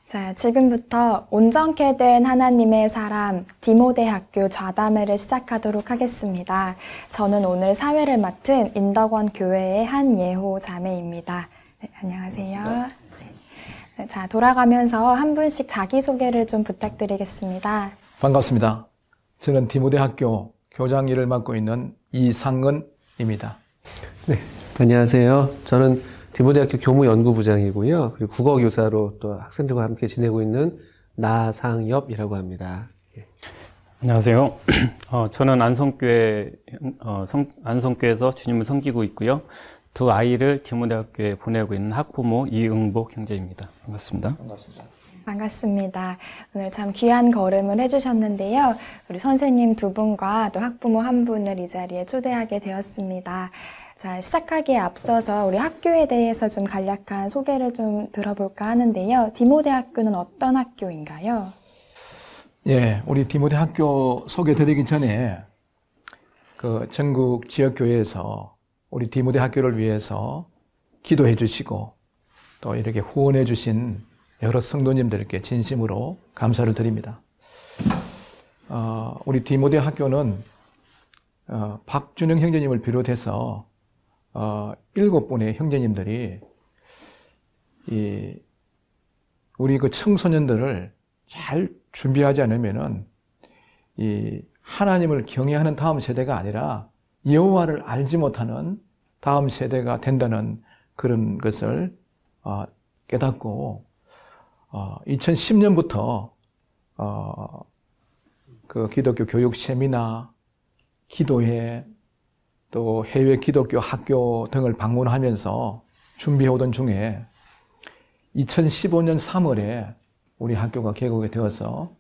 자, 지금부터 온전케 된 하나님의 사람 디모데학교 좌담회를 시작하도록 하겠습니다. 저는 오늘 사회를 맡은 인덕원 교회의 한예호 자매입니다. 네, 안녕하세요. 네, 자, 돌아가면서 한 분씩 자기소개를 좀 부탁드리겠습니다. 반갑습니다. 저는 디모데학교 교장 일을 맡고 있는 이상은입니다. 네, 안녕하세요. 저는 디모데학교 교무연구부장이고요. 그리고 국어교사로 또 학생들과 함께 지내고 있는 나상엽이라고 합니다. 안녕하세요. 저는 안성교에서 주님을 섬기고 있고요. 두 아이를 디모데학교에 보내고 있는 학부모 이응복 형제입니다. 반갑습니다. 반갑습니다. 오늘 참 귀한 걸음을 해주셨는데요. 우리 선생님 두 분과 또 학부모 한 분을 이 자리에 초대하게 되었습니다. 자, 시작하기에 앞서서 우리 학교에 대해서 좀 간략한 소개를 좀 들어볼까 하는데요. 디모데 학교는 어떤 학교인가요? 예, 우리 디모데 학교 소개 드리기 전에 그 전국 지역교회에서 우리 디모데 학교를 위해서 기도해 주시고 또 이렇게 후원해 주신 여러 성도님들께 진심으로 감사를 드립니다. 우리 디모데 학교는 박준영 형제님을 비롯해서 7분의 형제님들이 우리 그 청소년들을 잘 준비하지 않으면은 이 하나님을 경외하는 다음 세대가 아니라 여호와를 알지 못하는 다음 세대가 된다는 그런 것을 깨닫고 2010년부터 그 기독교 교육 세미나, 기도회, 또 해외 기독교 학교 등을 방문하면서 준비해오던 중에 2015년 3월에 우리 학교가 개국이 되어서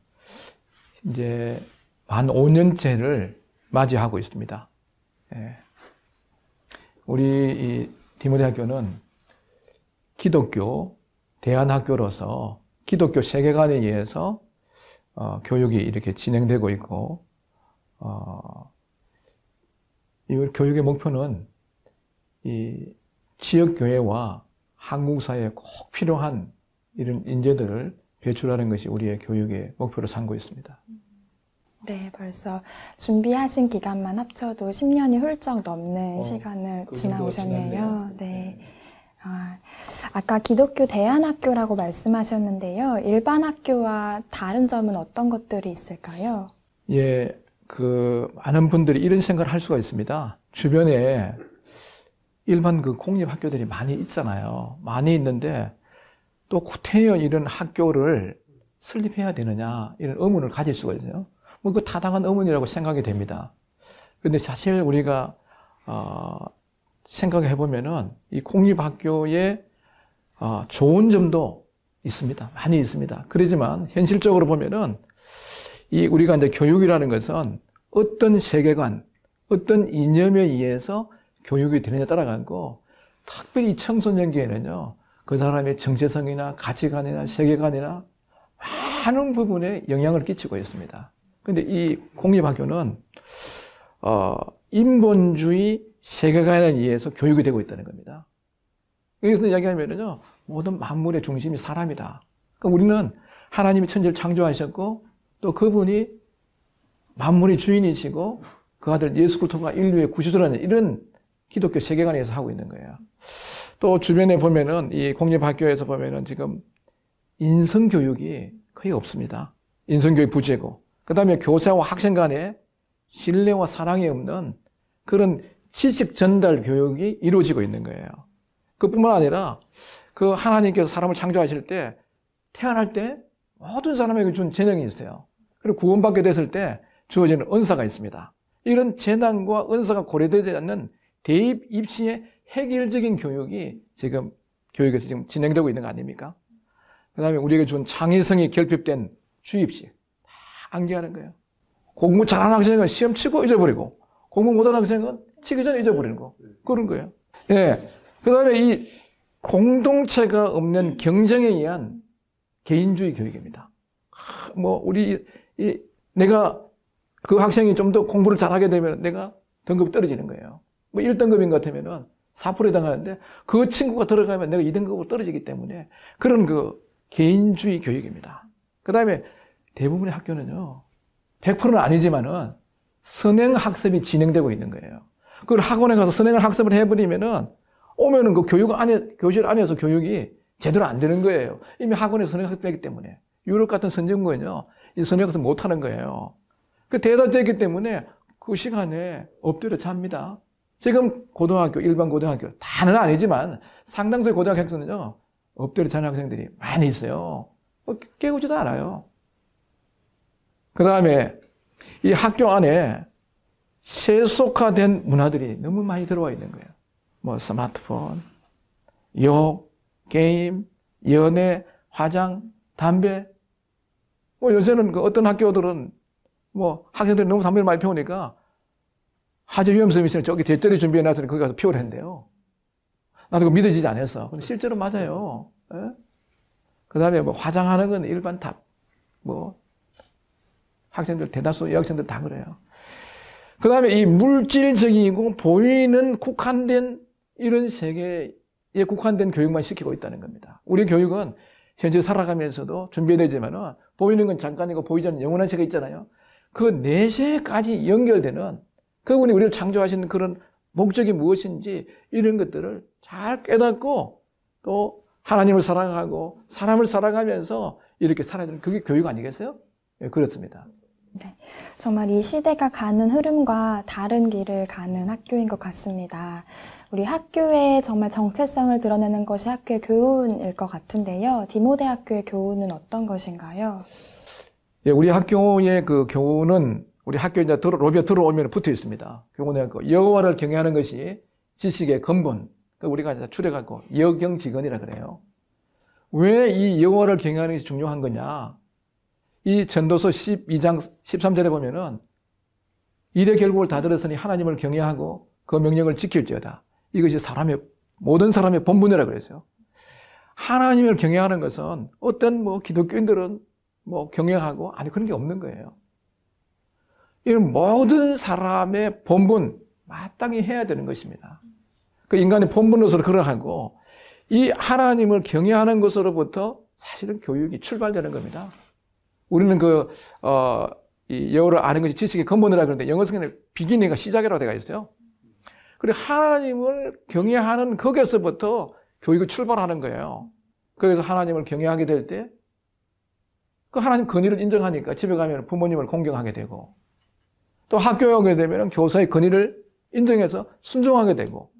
이제 만 5년째를 맞이하고 있습니다. 예. 우리 이 디모데 학교는 기독교 대안학교로서 기독교 세계관에 의해서 교육이 이렇게 진행되고 있고 이 교육의 목표는 이 지역교회와 한국 사회에 꼭 필요한 이런 인재들을 배출하는 것이 우리의 교육의 목표로 삼고 있습니다. 네, 벌써 준비하신 기간만 합쳐도 10년이 훌쩍 넘는 시간을 지나오셨네요. 네. 아까 기독교 대안학교라고 말씀하셨는데요. 일반 학교와 다른 점은 어떤 것들이 있을까요? 예. 많은 분들이 이런 생각을 할 수가 있습니다. 주변에 일반 공립학교들이 많이 있잖아요. 많이 있는데 또 구태여 이런 학교를 설립해야 되느냐 이런 의문을 가질 수가 있어요. 그 타당한 의문이라고 생각이 됩니다. 그런데 사실 우리가 생각해 보면은 이 공립학교에 좋은 점도 있습니다. 많이 있습니다. 그렇지만 현실적으로 보면은 우리가 이제 교육이라는 것은 어떤 세계관, 어떤 이념에 의해서 교육이 되느냐에 따라가고, 특별히 청소년기에는요, 그 사람의 정체성이나 가치관이나 세계관이나 많은 부분에 영향을 끼치고 있습니다. 근데 이 공립학교는, 인본주의 세계관에 의해서 교육이 되고 있다는 겁니다. 여기서 이야기하면요, 모든 만물의 중심이 사람이다. 그러니까 우리는 하나님이 천지를 창조하셨고, 또 그분이 만물의 주인이시고 그 아들 예수 그리스도가 인류의 구주주라는 이런 기독교 세계관에서 하고 있는 거예요. 또 주변에 보면은 이 공립학교에서 보면은 지금 인성교육이 거의 없습니다. 인성교육 부재고, 그 다음에 교사와 학생 간에 신뢰와 사랑이 없는 그런 지식 전달 교육이 이루어지고 있는 거예요. 그뿐만 아니라 그 하나님께서 사람을 창조하실 때 태어날 때 모든 사람에게 준 재능이 있어요. 그리고 구원받게 됐을 때 주어지는 은사가 있습니다. 이런 재능과 은사가 고려되지 않는 대입 입시의 획일적인 교육이 지금 교육에서 지금 진행되고 있는 거 아닙니까? 그 다음에 우리에게 준 창의성이 결핍된 주입식 다 암기하는 거예요. 공부 잘하는 학생은 시험 치고 잊어버리고, 공부 못하는 학생은 치기 전에 잊어버리는 거, 그런 거예요. 예. 그 다음에 이 공동체가 없는 경쟁에 의한 개인주의 교육입니다. 내가 그 학생이 좀 더 공부를 잘하게 되면 내가 등급이 떨어지는 거예요. 1등급인 것 같으면은 4%에 해당하는데 그 친구가 들어가면 내가 2등급으로 떨어지기 때문에 그런 개인주의 교육입니다. 그 다음에 대부분의 학교는요, 100%는 아니지만은 선행학습이 진행되고 있는 거예요. 그걸 학원에 가서 선행학습을 해버리면은 오면은 그 교실 안에서 교육이 제대로 안 되는 거예요. 이미 학원에서 선행학습했기 때문에. 유럽 같은 선진국은요, 이 선행학습 못 하는 거예요. 그 대답됐기 때문에 그 시간에 엎드려 잡니다. 지금 고등학교, 일반 고등학교, 다는 아니지만 상당수의 고등학교는요, 엎드려 자는 학생들이 많이 있어요. 깨우지도 않아요. 그 다음에 이 학교 안에 세속화된 문화들이 너무 많이 들어와 있는 거예요. 뭐 스마트폰, 욕, 게임, 연애, 화장, 담배. 뭐 요새는 그 어떤 학교들은 뭐 학생들이 너무 담배를 많이 피우니까 화재 위험성이 있으면 저기 뒷자리 준비해 놨으니 거기 가서 피우라 했는데요. 나도 그거 믿어지지 않았어. 근데 실제로 맞아요. 예? 그 다음에 뭐 화장하는 건 일반 뭐 학생들, 대다수 여학생들 다 그래요. 그 다음에 이 물질적이고 보이는 국한된 이런 세계에 국한된 교육만 시키고 있다는 겁니다. 우리 교육은 현재 살아가면서도 준비되지만은 보이는 건 잠깐이고 보이지 않는 영원한 세계 있잖아요. 그 내세까지 연결되는 그분이 우리를 창조하시는 그런 목적이 무엇인지 이런 것들을 잘 깨닫고 또 하나님을 사랑하고 사람을 사랑하면서 이렇게 살아야 되는 그게 교육 아니겠어요? 네, 그렇습니다. 네, 정말 이 시대가 가는 흐름과 다른 길을 가는 학교인 것 같습니다. 우리 학교의 정말 정체성을 드러내는 것이 학교의 교훈일 것 같은데요. 디모데학교의 교훈은 어떤 것인가요? 예, 우리 학교의 그 교훈은 우리 학교에 이제 로비에 들어오면 붙어 있습니다. 교훈은 여호와를 경외하는 것이 지식의 근본. 우리가 이제 줄여갖고 여경지근이라 그래요. 왜 이 여호와를 경외하는 것이 중요한 거냐? 이 전도서 12장 13절에 보면은 이대 결국을 다 들었으니 하나님을 경외하고 그 명령을 지킬지어다. 이것이 모든 사람의 본분이라 그랬어요. 하나님을 경외하는 것은 어떤 뭐 기독교인들은 뭐 경외하고 아니 그런 게 없는 거예요. 이건 모든 사람의 본분 마땅히 해야 되는 것입니다. 그 인간의 본분으로서 그러하고 이 하나님을 경외하는 것으로부터 사실은 교육이 출발되는 겁니다. 우리는 이 여호를 아는 것이 지식의 근본이라 그러는데 영어 성경에 비기닝가 시작이라고 되어 있어요. 그리고 하나님을 경외하는 거기서부터 교육이 출발하는 거예요. 그래서 하나님을 경외하게 될 때 그 하나님 권위를 인정하니까 집에 가면 부모님을 공경하게 되고 또 학교에 오게 되면 교사의 권위를 인정해서 순종하게 되고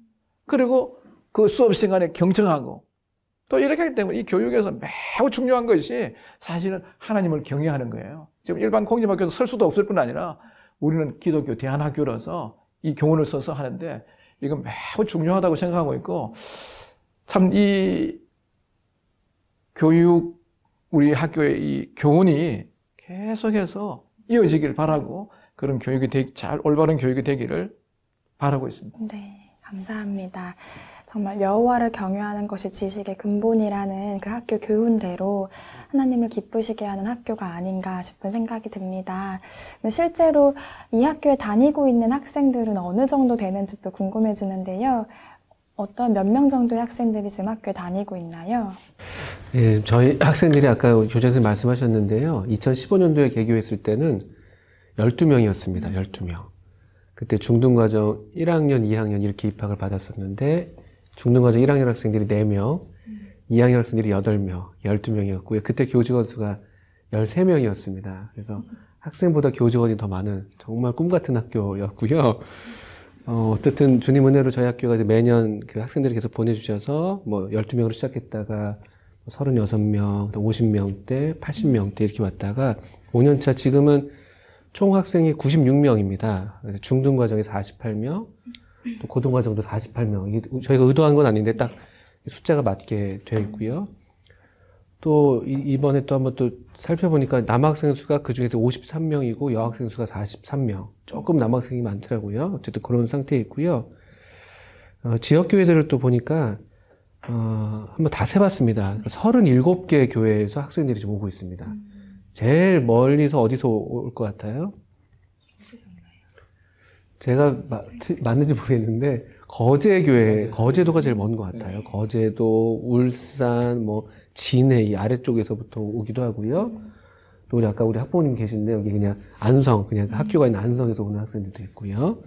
그리고 그 수업 시간에 경청하고 또 이렇게 하기 때문에 이 교육에서 매우 중요한 것이 사실은 하나님을 경외하는 거예요. 지금 일반 공립학교에서 설 수도 없을 뿐 아니라 우리는 기독교 대안학교로서 이 교훈을 써서 하는데 이건 매우 중요하다고 생각하고 있고 참 이 교육 우리 학교의 이 교훈이 계속해서 이어지길 바라고 그런 교육이 잘 올바른 교육이 되기를 바라고 있습니다. 네, 감사합니다. 정말 여호와를 경외하는 것이 지식의 근본이라는 그 학교 교훈대로 하나님을 기쁘시게 하는 학교가 아닌가 싶은 생각이 듭니다. 실제로 이 학교에 다니고 있는 학생들은 어느 정도 되는지도 궁금해지는데요. 어떤 몇 명 정도의 학생들이 지금 학교에 다니고 있나요? 예, 저희 학생들이 아까 교장선생님 말씀하셨는데요. 2015년도에 개교했을 때는 12명이었습니다. 12명. 그때 중등과정 1학년, 2학년 이렇게 입학을 받았었는데 중등과정 1학년 학생들이 4명, 2학년 학생들이 8명, 12명이었고요. 그때 교직원 수가 13명이었습니다. 그래서 학생보다 교직원이 더 많은 정말 꿈같은 학교였고요. 어쨌든 주님 은혜로 저희 학교가 이제 매년 그 학생들이 계속 보내주셔서 뭐 12명으로 시작했다가 36명, 50명대, 80명대 이렇게 왔다가 5년차 지금은 총 학생이 96명입니다. 중등과정이 48명, 또 고등과정도 48명. 이게 저희가 의도한 건 아닌데 딱 숫자가 맞게 되어 있고요. 또 이번에 또 한번 또 살펴보니까 남학생 수가 그 중에서 53명이고 여학생 수가 43명. 조금 남학생이 많더라고요. 어쨌든 그런 상태에 있고요. 지역교회들을 또 보니까 한번 다 세봤습니다. 37개 교회에서 학생들이 좀 오고 있습니다. 제일 멀리서 어디서 올 것 같아요? 제가 맞는지 모르겠는데 거제교회, 거제도가 제일 먼 것 같아요. 거제도, 울산, 뭐, 진해 이 아래쪽에서부터 오기도 하고요. 또 우리 아까 우리 학부모님 계신데 여기 그냥 안성, 그냥 학교가 있는 안성에서 오는 학생들도 있고요.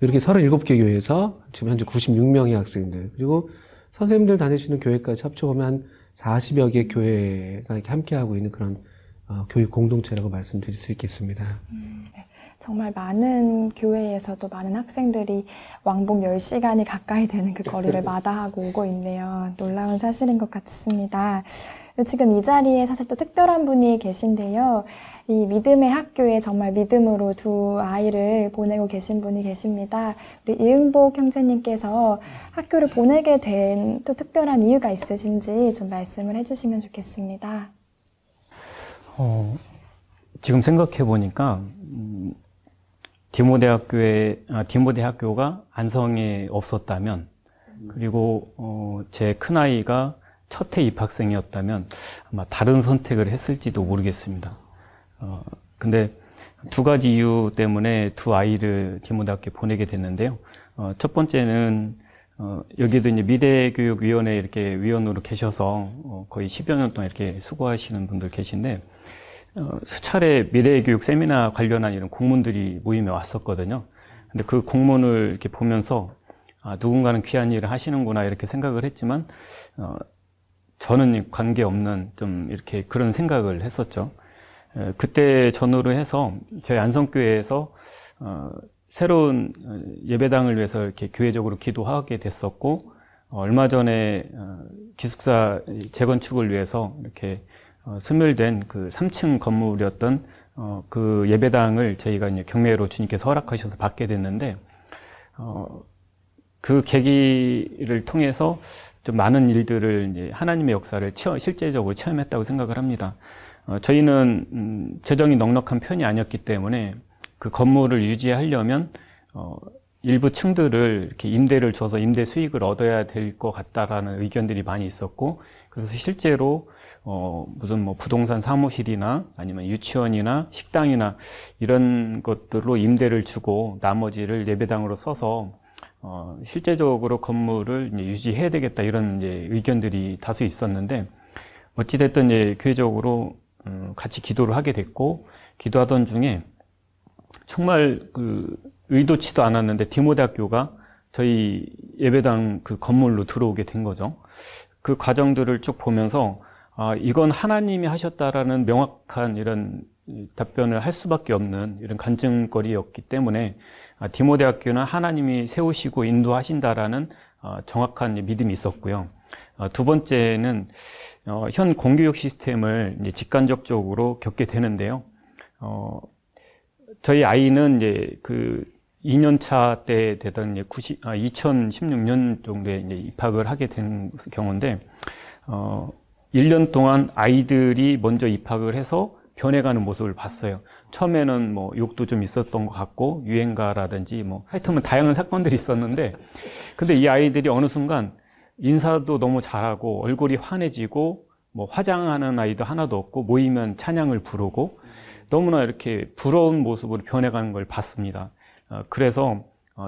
이렇게 37개 교회에서 지금 현재 96명의 학생들, 그리고 선생님들 다니시는 교회까지 합쳐보면 한 40여 개 교회가 이렇게 함께하고 있는 그런 교육 공동체라고 말씀드릴 수 있겠습니다. 네. 정말 많은 교회에서도 많은 학생들이 왕복 10시간이 가까이 되는 그 거리를 마다하고 오고 있네요. 놀라운 사실인 것 같습니다. 지금 이 자리에 사실 또 특별한 분이 계신데요. 이 믿음의 학교에 정말 믿음으로 두 아이를 보내고 계신 분이 계십니다. 우리 이응복 형제님께서 학교를 보내게 된 또 특별한 이유가 있으신지 좀 말씀을 해주시면 좋겠습니다. 지금 생각해 보니까 디모데 학교가 안성에 없었다면, 그리고 제 큰아이가 첫 해 입학생이었다면 아마 다른 선택을 했을지도 모르겠습니다. 근데 두 가지 이유 때문에 두 아이를 디모데 학교에 보내게 됐는데요. 첫 번째는 여기도 이제 미래교육위원회 이렇게 위원으로 계셔서 거의 10여 년 동안 이렇게 수고하시는 분들 계신데, 수차례 미래교육 세미나 관련한 이런 공문들이 모임에 왔었거든요. 근데 그 공문을 이렇게 보면서 누군가는 귀한 일을 하시는구나 이렇게 생각을 했지만, 저는 관계없는 좀 이렇게 그런 생각을 했었죠. 그때 전후로 해서 저희 안성교회에서 새로운 예배당을 위해서 이렇게 교회적으로 기도하게 됐었고, 얼마 전에 기숙사 재건축을 위해서 이렇게 소멸된 그 3층 건물이었던 그 예배당을 저희가 이제 경매로 주님께서 허락하셔서 받게 됐는데, 그 계기를 통해서 좀 많은 일들을 이제 하나님의 역사를 실제적으로 체험했다고 생각을 합니다. 저희는 재정이 넉넉한 편이 아니었기 때문에 그 건물을 유지하려면 일부 층들을 이렇게 임대를 줘서 임대 수익을 얻어야 될 것 같다라는 의견들이 많이 있었고, 그래서 실제로 무슨 뭐 부동산 사무실이나 아니면 유치원이나 식당이나 이런 것들로 임대를 주고 나머지를 예배당으로 써서 실제적으로 건물을 이제 유지해야 되겠다 이런 이제 의견들이 다수 있었는데, 어찌됐든 이제 교회적으로 같이 기도를 하게 됐고, 기도하던 중에 정말 그 의도치도 않았는데 디모데 학교가 저희 예배당 그 건물로 들어오게 된 거죠. 그 과정들을 쭉 보면서 이건 하나님이 하셨다라는 명확한 이런 답변을 할 수밖에 없는 이런 간증거리였기 때문에 디모데 학교는 하나님이 세우시고 인도하신다라는 정확한 믿음이 있었고요. 두 번째는 현 공교육 시스템을 이제 직간접적으로 겪게 되는데요. 저희 아이는 이제 그 2년차 때 되던 이제 2016년 정도에 이제 입학을 하게 된 경우인데, 1년 동안 아이들이 먼저 입학을 해서 변해가는 모습을 봤어요. 처음에는 뭐 욕도 좀 있었던 것 같고, 유행가라든지 뭐 하여튼 다양한 사건들이 있었는데, 근데 이 아이들이 어느 순간 인사도 너무 잘하고 얼굴이 환해지고, 뭐 화장하는 아이도 하나도 없고, 모이면 찬양을 부르고, 너무나 이렇게 부러운 모습으로 변해가는 걸 봤습니다. 그래서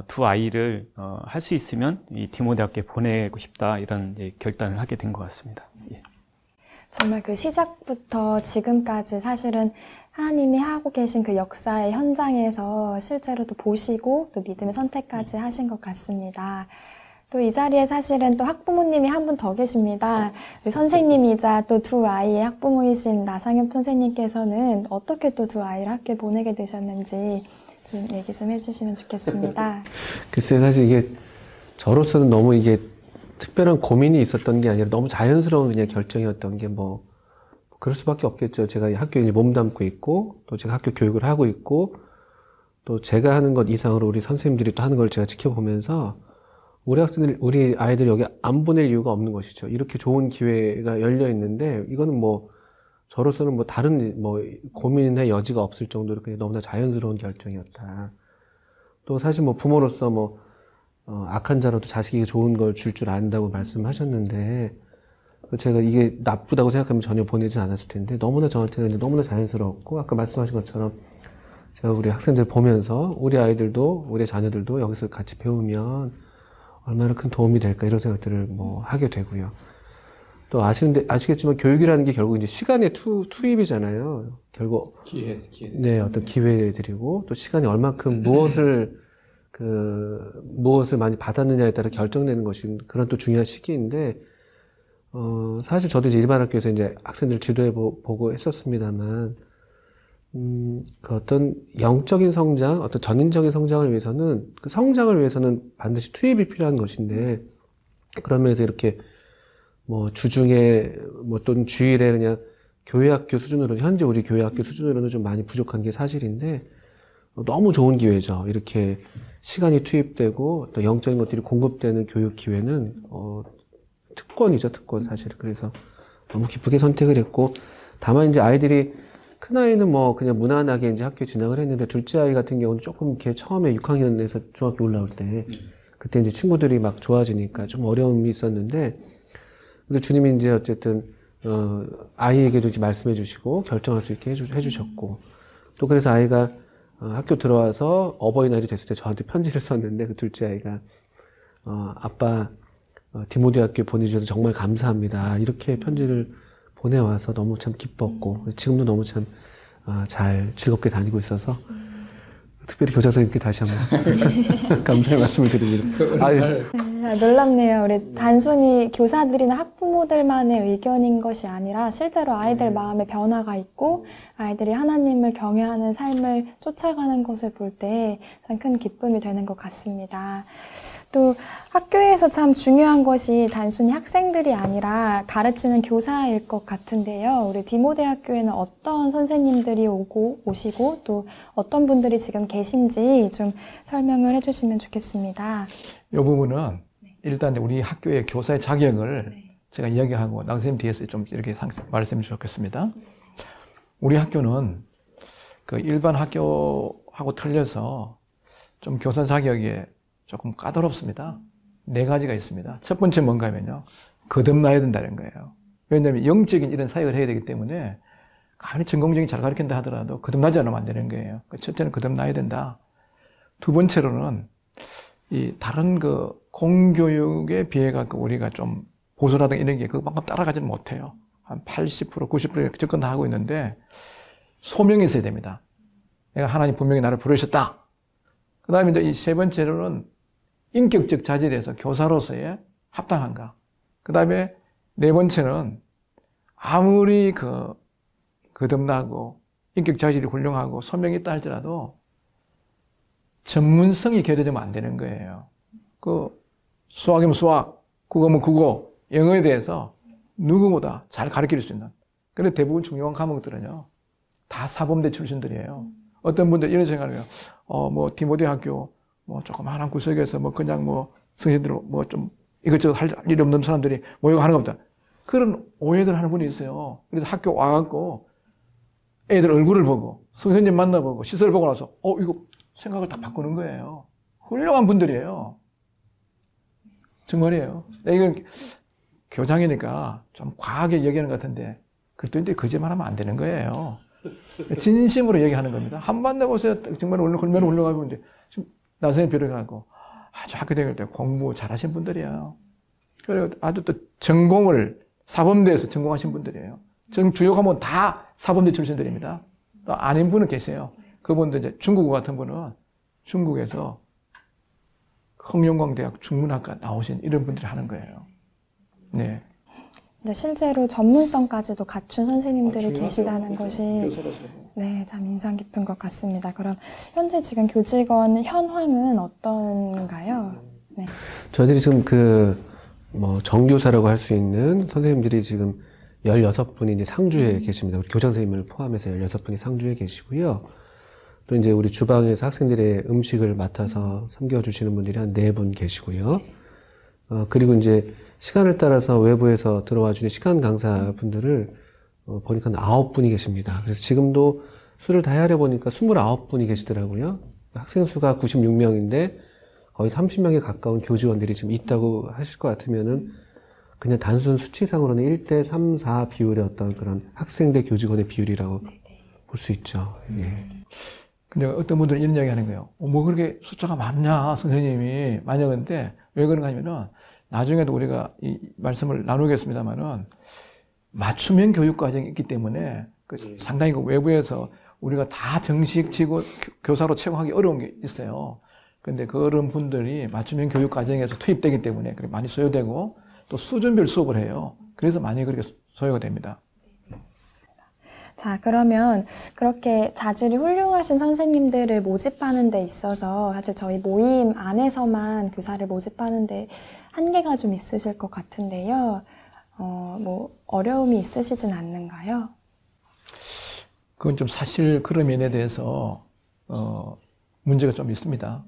두 아이를 할 수 있으면 이 디모데 학교에 보내고 싶다 이런 결단을 하게 된 것 같습니다. 예. 정말 그 시작부터 지금까지 사실은 하나님이 하고 계신 그 역사의 현장에서 실제로 또 보시고 또 믿음의 선택까지 하신 것 같습니다. 또 이 자리에 사실은 또 학부모님이 한 분 더 계십니다. 선생님이자 또 두 아이의 학부모이신 나상엽 선생님께서는 어떻게 또 두 아이를 학교에 보내게 되셨는지 좀 얘기 좀 해주시면 좋겠습니다. 글쎄요, 사실 이게 저로서는 너무 이게 특별한 고민이 있었던 게 아니라 너무 자연스러운 그냥 결정이었던 게 뭐 그럴 수밖에 없겠죠. 제가 학교에 이제 몸담고 있고 또 제가 학교 교육을 하고 있고 또 제가 하는 것 이상으로 우리 선생님들이 또 하는 걸 제가 지켜보면서 우리 아이들 여기 안 보낼 이유가 없는 것이죠. 이렇게 좋은 기회가 열려 있는데 이거는 뭐 저로서는 뭐 다른 뭐 고민이나 여지가 없을 정도로 그냥 너무나 자연스러운 결정이었다. 또 사실 뭐 부모로서 뭐 악한 자라도 자식에게 좋은 걸 줄 안다고 말씀하셨는데 제가 이게 나쁘다고 생각하면 전혀 보내진 않았을 텐데 너무나 저한테는 너무나 자연스러웠고 아까 말씀하신 것처럼 제가 우리 학생들 보면서 우리 아이들도 우리 자녀들도 여기서 같이 배우면 얼마나 큰 도움이 될까 이런 생각들을 뭐 하게 되고요. 또 아시겠지만 교육이라는 게 결국 이제 시간의 투입이잖아요. 결국 기회. 네, 어떤 기회들이고 또 시간이 얼마큼 무엇을 많이 받았느냐에 따라 결정되는 것이 그런 또 중요한 시기인데 사실 저도 이제 일반 학교에서 이제 학생들 지도해 보고 했었습니다만 그 어떤 영적인 성장, 어떤 전인적인 성장을 위해서는 그 성장을 위해서는 반드시 투입이 필요한 것인데 그런 면에서 이렇게 뭐 주중에 뭐 또는 주일에 그냥 교회학교 수준으로 현재 우리 교회학교 수준으로는 좀 많이 부족한 게 사실인데 너무 좋은 기회죠. 이렇게 시간이 투입되고 또 영적인 것들이 공급되는 교육 기회는 특권이죠, 특권 사실. 그래서 너무 기쁘게 선택을 했고 다만 이제 아이들이 큰 아이는 뭐 그냥 무난하게 이제 학교에 진학을 했는데 둘째 아이 같은 경우는 조금 이렇게 처음에 6학년에서 중학교 올라올 때 그때 이제 친구들이 막 좋아지니까 좀 어려움이 있었는데 근데 주님이 이제 어쨌든 아이에게도 이제 말씀해 주시고 결정할 수 있게 해주셨고 또 그래서 아이가 학교 들어와서 어버이날이 됐을 때 저한테 편지를 썼는데 그 둘째 아이가 아빠 디모데 학교에 보내주셔서 정말 감사합니다 이렇게 편지를 보내와서 너무 참 기뻤고 지금도 너무 참 잘 즐겁게 다니고 있어서 특별히 교장 선생님께 다시 한번 감사의 말씀을 드립니다. 놀랍네요. 우리 단순히 교사들이나 학부모들만의 의견인 것이 아니라 실제로 아이들 마음에 변화가 있고 아이들이 하나님을 경외하는 삶을 쫓아가는 것을 볼 때 참 큰 기쁨이 되는 것 같습니다. 또 학교에서 참 중요한 것이 단순히 학생들이 아니라 가르치는 교사일 것 같은데요. 우리 디모데 학교에는 어떤 선생님들이 오시고 또 어떤 분들이 지금 계신지 좀 설명을 해주시면 좋겠습니다. 이 부분은 일단 우리 학교의 교사의 자격을 제가 이야기하고 나 선생님 뒤에서 좀 이렇게 말씀해 주셨겠습니다. 우리 학교는 그 일반 학교하고 틀려서 좀 교사 자격이 조금 까다롭습니다. 4가지가 있습니다. 첫 번째 뭔가 하면요. 거듭나야 된다는 거예요. 왜냐하면 영적인 이런 사역을 해야 되기 때문에 아무리 전공적인 잘 가르친다 하더라도 거듭나지 않으면 안 되는 거예요. 첫째는 거듭나야 된다. 두 번째로는 이 다른 그 공교육에 비해 갖고 우리가 좀 보수라든가 이런 게 그만큼 따라가지는 못해요. 한 80%, 90% 접근하고 있는데 소명이 있어야 됩니다. 내가 하나님 분명히 나를 부르셨다. 그 다음에 이제 이 세 번째로는 인격적 자질에 대해서 교사로서의 합당한가. 그 다음에 네 번째는 아무리 거듭나고 인격 자질이 훌륭하고 소명이 있다 할지라도 전문성이 결여되면 안 되는 거예요. 수학이면 수학, 국어면 국어, 영어에 대해서 누구보다 잘 가르칠 수 있는. 그런데 대부분 중요한 과목들은요, 다 사범대 출신들이에요. 어떤 분들 이런 생각을 해요. 뭐, 디모데 학교, 뭐, 조그마한 구석에서 그냥 성인들 좀 이것저것 할 일이 없는 사람들이 모여서 하는 겁니다. 그런 오해들 하는 분이 있어요. 그래서 학교 와갖고 애들 얼굴을 보고, 선생님 만나보고, 시설 보고 나서, 이거 생각을 다 바꾸는 거예요. 훌륭한 분들이에요. 정말이에요. 이건 교장이니까 좀 과하게 얘기하는 것 같은데, 그랬더니 거짓말하면 안 되는 거예요. 진심으로 얘기하는 겁니다. 한 번 만나보세요. 정말 얼마나 훌륭하고, 이제 나선생님 벼락하고 아주 학교 다닐 때 공부 잘하신 분들이에요. 그리고 아주 또 전공을 사범대에서 전공하신 분들이에요. 전 주요 과목은 다 사범대 출신들입니다. 또 아닌 분은 계세요. 그분들 이제 중국어 같은 분은 중국에서 흑룡광대학 중문학과 나오신 이런 분들이 하는 거예요. 네. 근데 실제로 전문성까지도 갖춘 선생님들이 계시다는 것이 네, 참 인상 깊은 것 같습니다. 그럼 현재 지금 교직원 현황은 어떤가요? 네. 저희들이 지금 정교사라고 할 수 있는 선생님들이 지금 16분이 이제 상주에 계십니다. 우리 교장 선생님을 포함해서 16분이 상주에 계시고요. 또 이제 우리 주방에서 학생들의 음식을 맡아서 섬겨주시는 분들이 한 4분 계시고요. 그리고 이제 시간을 따라서 외부에서 들어와 주는 시간 강사분들을 보니까 9분이 계십니다. 그래서 지금도 수를 다 헤아려 보니까 29분이 계시더라고요. 학생 수가 96명인데 거의 30명에 가까운 교직원들이 지금 있다고 하실 것 같으면은 그냥 단순 수치상으로는 1대 3, 4 비율의 어떤 그런 학생 대 교직원의 비율이라고 볼 수 있죠. 예. 근데 어떤 분들은 이런 이야기 하는 거예요. 뭐 그렇게 숫자가 많냐, 선생님이. 만약인데, 왜 그런가 하면은, 나중에도 우리가 이 말씀을 나누겠습니다만은, 맞춤형 교육 과정이 있기 때문에, 상당히 그 외부에서 우리가 다 정식치고 교사로 채용하기 어려운 게 있어요. 근데 그런 분들이 맞춤형 교육 과정에서 투입되기 때문에 많이 소요되고, 또 수준별 수업을 해요. 그래서 많이 그렇게 소요가 됩니다. 자, 그러면 그렇게 자질이 훌륭하신 선생님들을 모집하는 데 있어서 사실 저희 모임 안에서만 교사를 모집하는 데 한계가 좀 있으실 것 같은데요. 뭐 어려움이 있으시진 않는가요? 그건 좀 사실 그런 면에 대해서 문제가 좀 있습니다.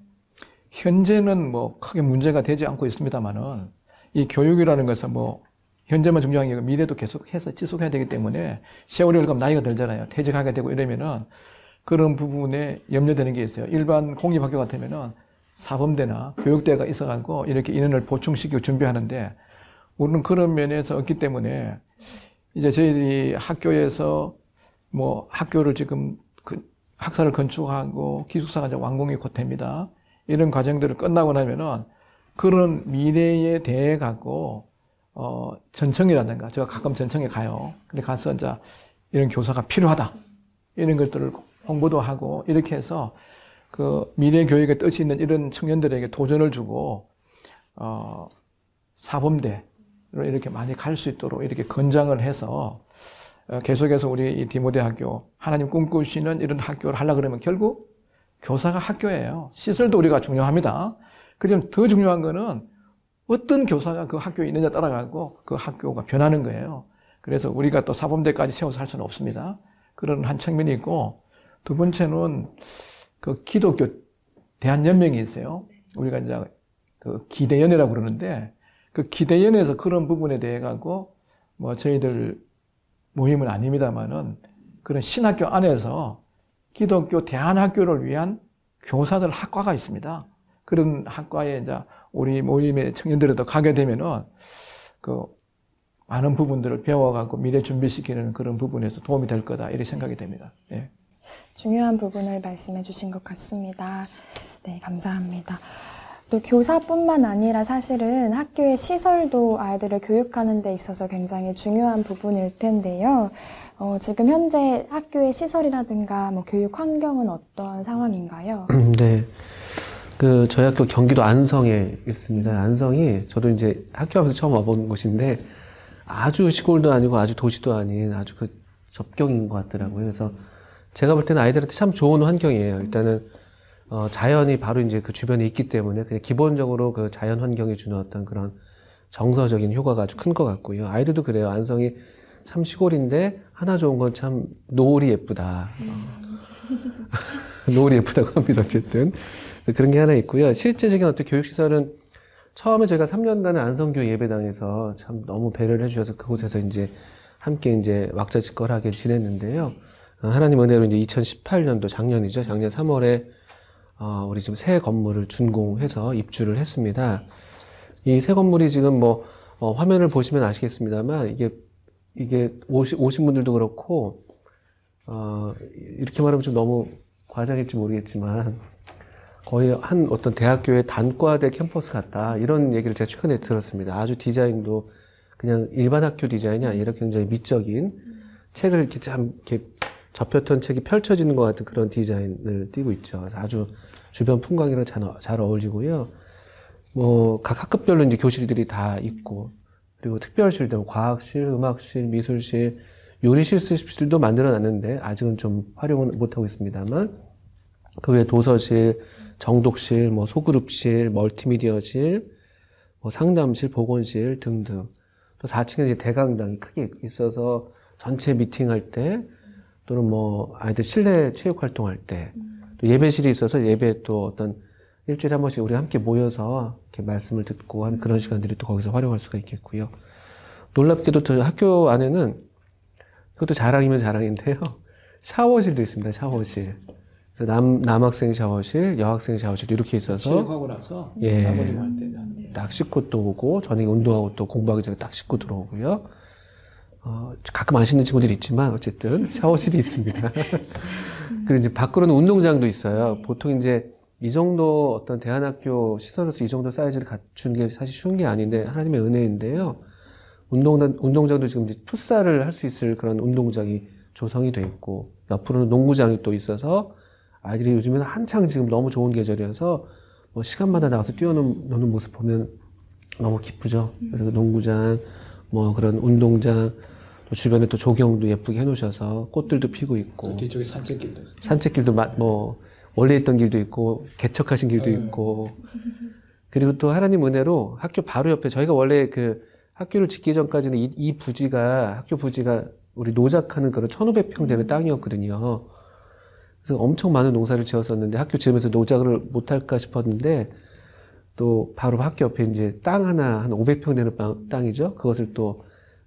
현재는 뭐 크게 문제가 되지 않고 있습니다만은 이 교육이라는 것은 뭐 현재만 중요한 게 미래도 계속해서 지속해야 되기 때문에 세월이 흘러가면 나이가 들잖아요. 퇴직하게 되고 이러면은 그런 부분에 염려되는 게 있어요. 일반 공립학교 같으면은 사범대나 교육대가 있어가지고 이렇게 인원을 보충시키고 준비하는데 우리는 그런 면에서 없기 때문에 이제 저희들이 학교에서 뭐 학교를 지금 학사를 건축하고 기숙사가 이제 완공이 곧 됩니다. 이런 과정들을 끝나고 나면은 그런 미래에 대해 갖고 전청이라든가, 제가 가끔 전청에 가요. 근데 가서 이제 이런 교사가 필요하다. 이런 것들을 홍보도 하고, 이렇게 해서 그 미래 교육에 뜻이 있는 이런 청년들에게 도전을 주고, 사범대로 이렇게 많이 갈 수 있도록 이렇게 권장을 해서, 계속해서 우리 이 디모데 학교, 하나님 꿈꾸시는 이런 학교를 하려고 그러면 결국 교사가 학교예요. 시설도 우리가 중요합니다. 그렇지만 더 중요한 거는 어떤 교사가 그 학교에 있느냐 따라가고 그 학교가 변하는 거예요. 그래서 우리가 또 사범대까지 세워서 할 수는 없습니다. 그런 한 측면이 있고, 두 번째는 그 기독교 대한연맹이 있어요. 우리가 이제 그 기대연회라고 그러는데, 그 기대연회에서 그런 부분에 대해 가지고 뭐 저희들 모임은 아닙니다만은 그런 신학교 안에서 기독교 대한학교를 위한 교사들 학과가 있습니다. 그런 학과에 이제 우리 모임의 청년들에도 가게 되면은 그 많은 부분들을 배워가고 미래 준비시키는 그런 부분에서 도움이 될 거다 이렇게 생각이 됩니다. 예. 중요한 부분을 말씀해 주신 것 같습니다. 네, 감사합니다. 또 교사뿐만 아니라 사실은 학교의 시설도 아이들을 교육하는 데 있어서 굉장히 중요한 부분일 텐데요. 지금 현재 학교의 시설이라든가 뭐 교육 환경은 어떤 상황인가요? 네. 저희 학교 경기도 안성에 있습니다. 안성이 저도 이제 학교하면서 처음 와본 곳인데 아주 시골도 아니고 아주 도시도 아닌 아주 그 접경인 것 같더라고요. 그래서 제가 볼 때는 아이들한테 참 좋은 환경이에요. 일단은 자연이 바로 이제 그 주변에 있기 때문에 그냥 기본적으로 그 자연 환경이 주는 어떤 그런 정서적인 효과가 아주 큰 것 같고요. 아이들도 그래요. 안성이 참 시골인데 하나 좋은 건 참 노을이 예쁘다. 노을이 예쁘다고 합니다. 어쨌든 그런 게 하나 있고요. 실제적인 어떤 교육시설은 처음에 저희가 3년간의 안성교 예배당에서 참 너무 배려를 해주셔서 그곳에서 이제 함께 이제 왁자지껄하게 지냈는데요. 하나님 은혜로 이제 2018년도 작년이죠. 작년 3월에 우리 지금 새 건물을 준공해서 입주를 했습니다. 이 새 건물이 지금 뭐 화면을 보시면 아시겠습니다만 이게 오신 분들도 그렇고 이렇게 말하면 좀 너무 과장일지 모르겠지만 거의 한 어떤 대학교의 단과대 캠퍼스 같다 이런 얘기를 제가 최근에 들었습니다. 아주 디자인도 그냥 일반 학교 디자인이 아니라 굉장히 미적인 책을 이렇게 참 이렇게 접혔던 책이 펼쳐지는 것 같은 그런 디자인을 띠고 있죠. 아주 주변 풍광이랑 잘 어울리고요. 뭐 각 학급별로 이제 교실들이 다 있고 그리고 특별실들, 과학실, 음악실, 미술실, 요리실습실도 만들어놨는데 아직은 좀 활용은 못하고 있습니다만 그 외에 도서실, 정독실, 뭐 소그룹실, 멀티미디어실, 뭐 상담실, 보건실 등등. 또 4층에 이제 대강당이 크게 있어서 전체 미팅할 때 또는 뭐 아이들 실내 체육 활동할 때 또 예배실이 있어서 예배 또 어떤 일주일에 한 번씩 우리 함께 모여서 이렇게 말씀을 듣고 하는 그런 시간들이 또 거기서 활용할 수가 있겠고요. 놀랍게도 저희 학교 안에는 이것도 자랑이면 자랑인데요. 샤워실도 있습니다. 샤워실. 남학생 샤워실, 여학생 샤워실 이렇게 있어서 체육하고 나서 예, 아버님 할 때 딱 씻고 또 오고 저녁에 운동하고 또 공부하기 전에 딱 씻고 들어오고요. 가끔 안 씻는 친구들이 있지만 어쨌든 샤워실이 있습니다. 그리고 이제 밖으로는 운동장도 있어요. 보통 이제 이 정도 어떤 대안학교 시설로서 이 정도 사이즈를 갖추는 게 사실 쉬운 게 아닌데 하나님의 은혜인데요. 운동장도 지금 이제 풋살을 할 수 있을 그런 운동장이 조성이 돼 있고 옆으로는 농구장이 또 있어서 아이들이 요즘에는 한창 지금 너무 좋은 계절이어서 뭐 시간마다 나가서 뛰어노는 모습 보면 너무 기쁘죠. 그래서 그 농구장, 뭐 그런 운동장, 또 주변에 또 조경도 예쁘게 해놓으셔서 꽃들도 피고 있고 뒤쪽에 산책길도 뭐 원래 있던 길도 있고 개척하신 길도 있고 그리고 또 하나님 은혜로 학교 바로 옆에 저희가 원래 그 학교를 짓기 전까지는 이 부지가 학교 부지가 우리 노작하는 그런 1,500평 되는 땅이었거든요. 그래서 엄청 많은 농사를 지었었는데 학교 지으면서 노작을 못할까 싶었는데 또 바로 학교 옆에 이제 땅 하나 한 500평 되는 땅이죠. 그것을 또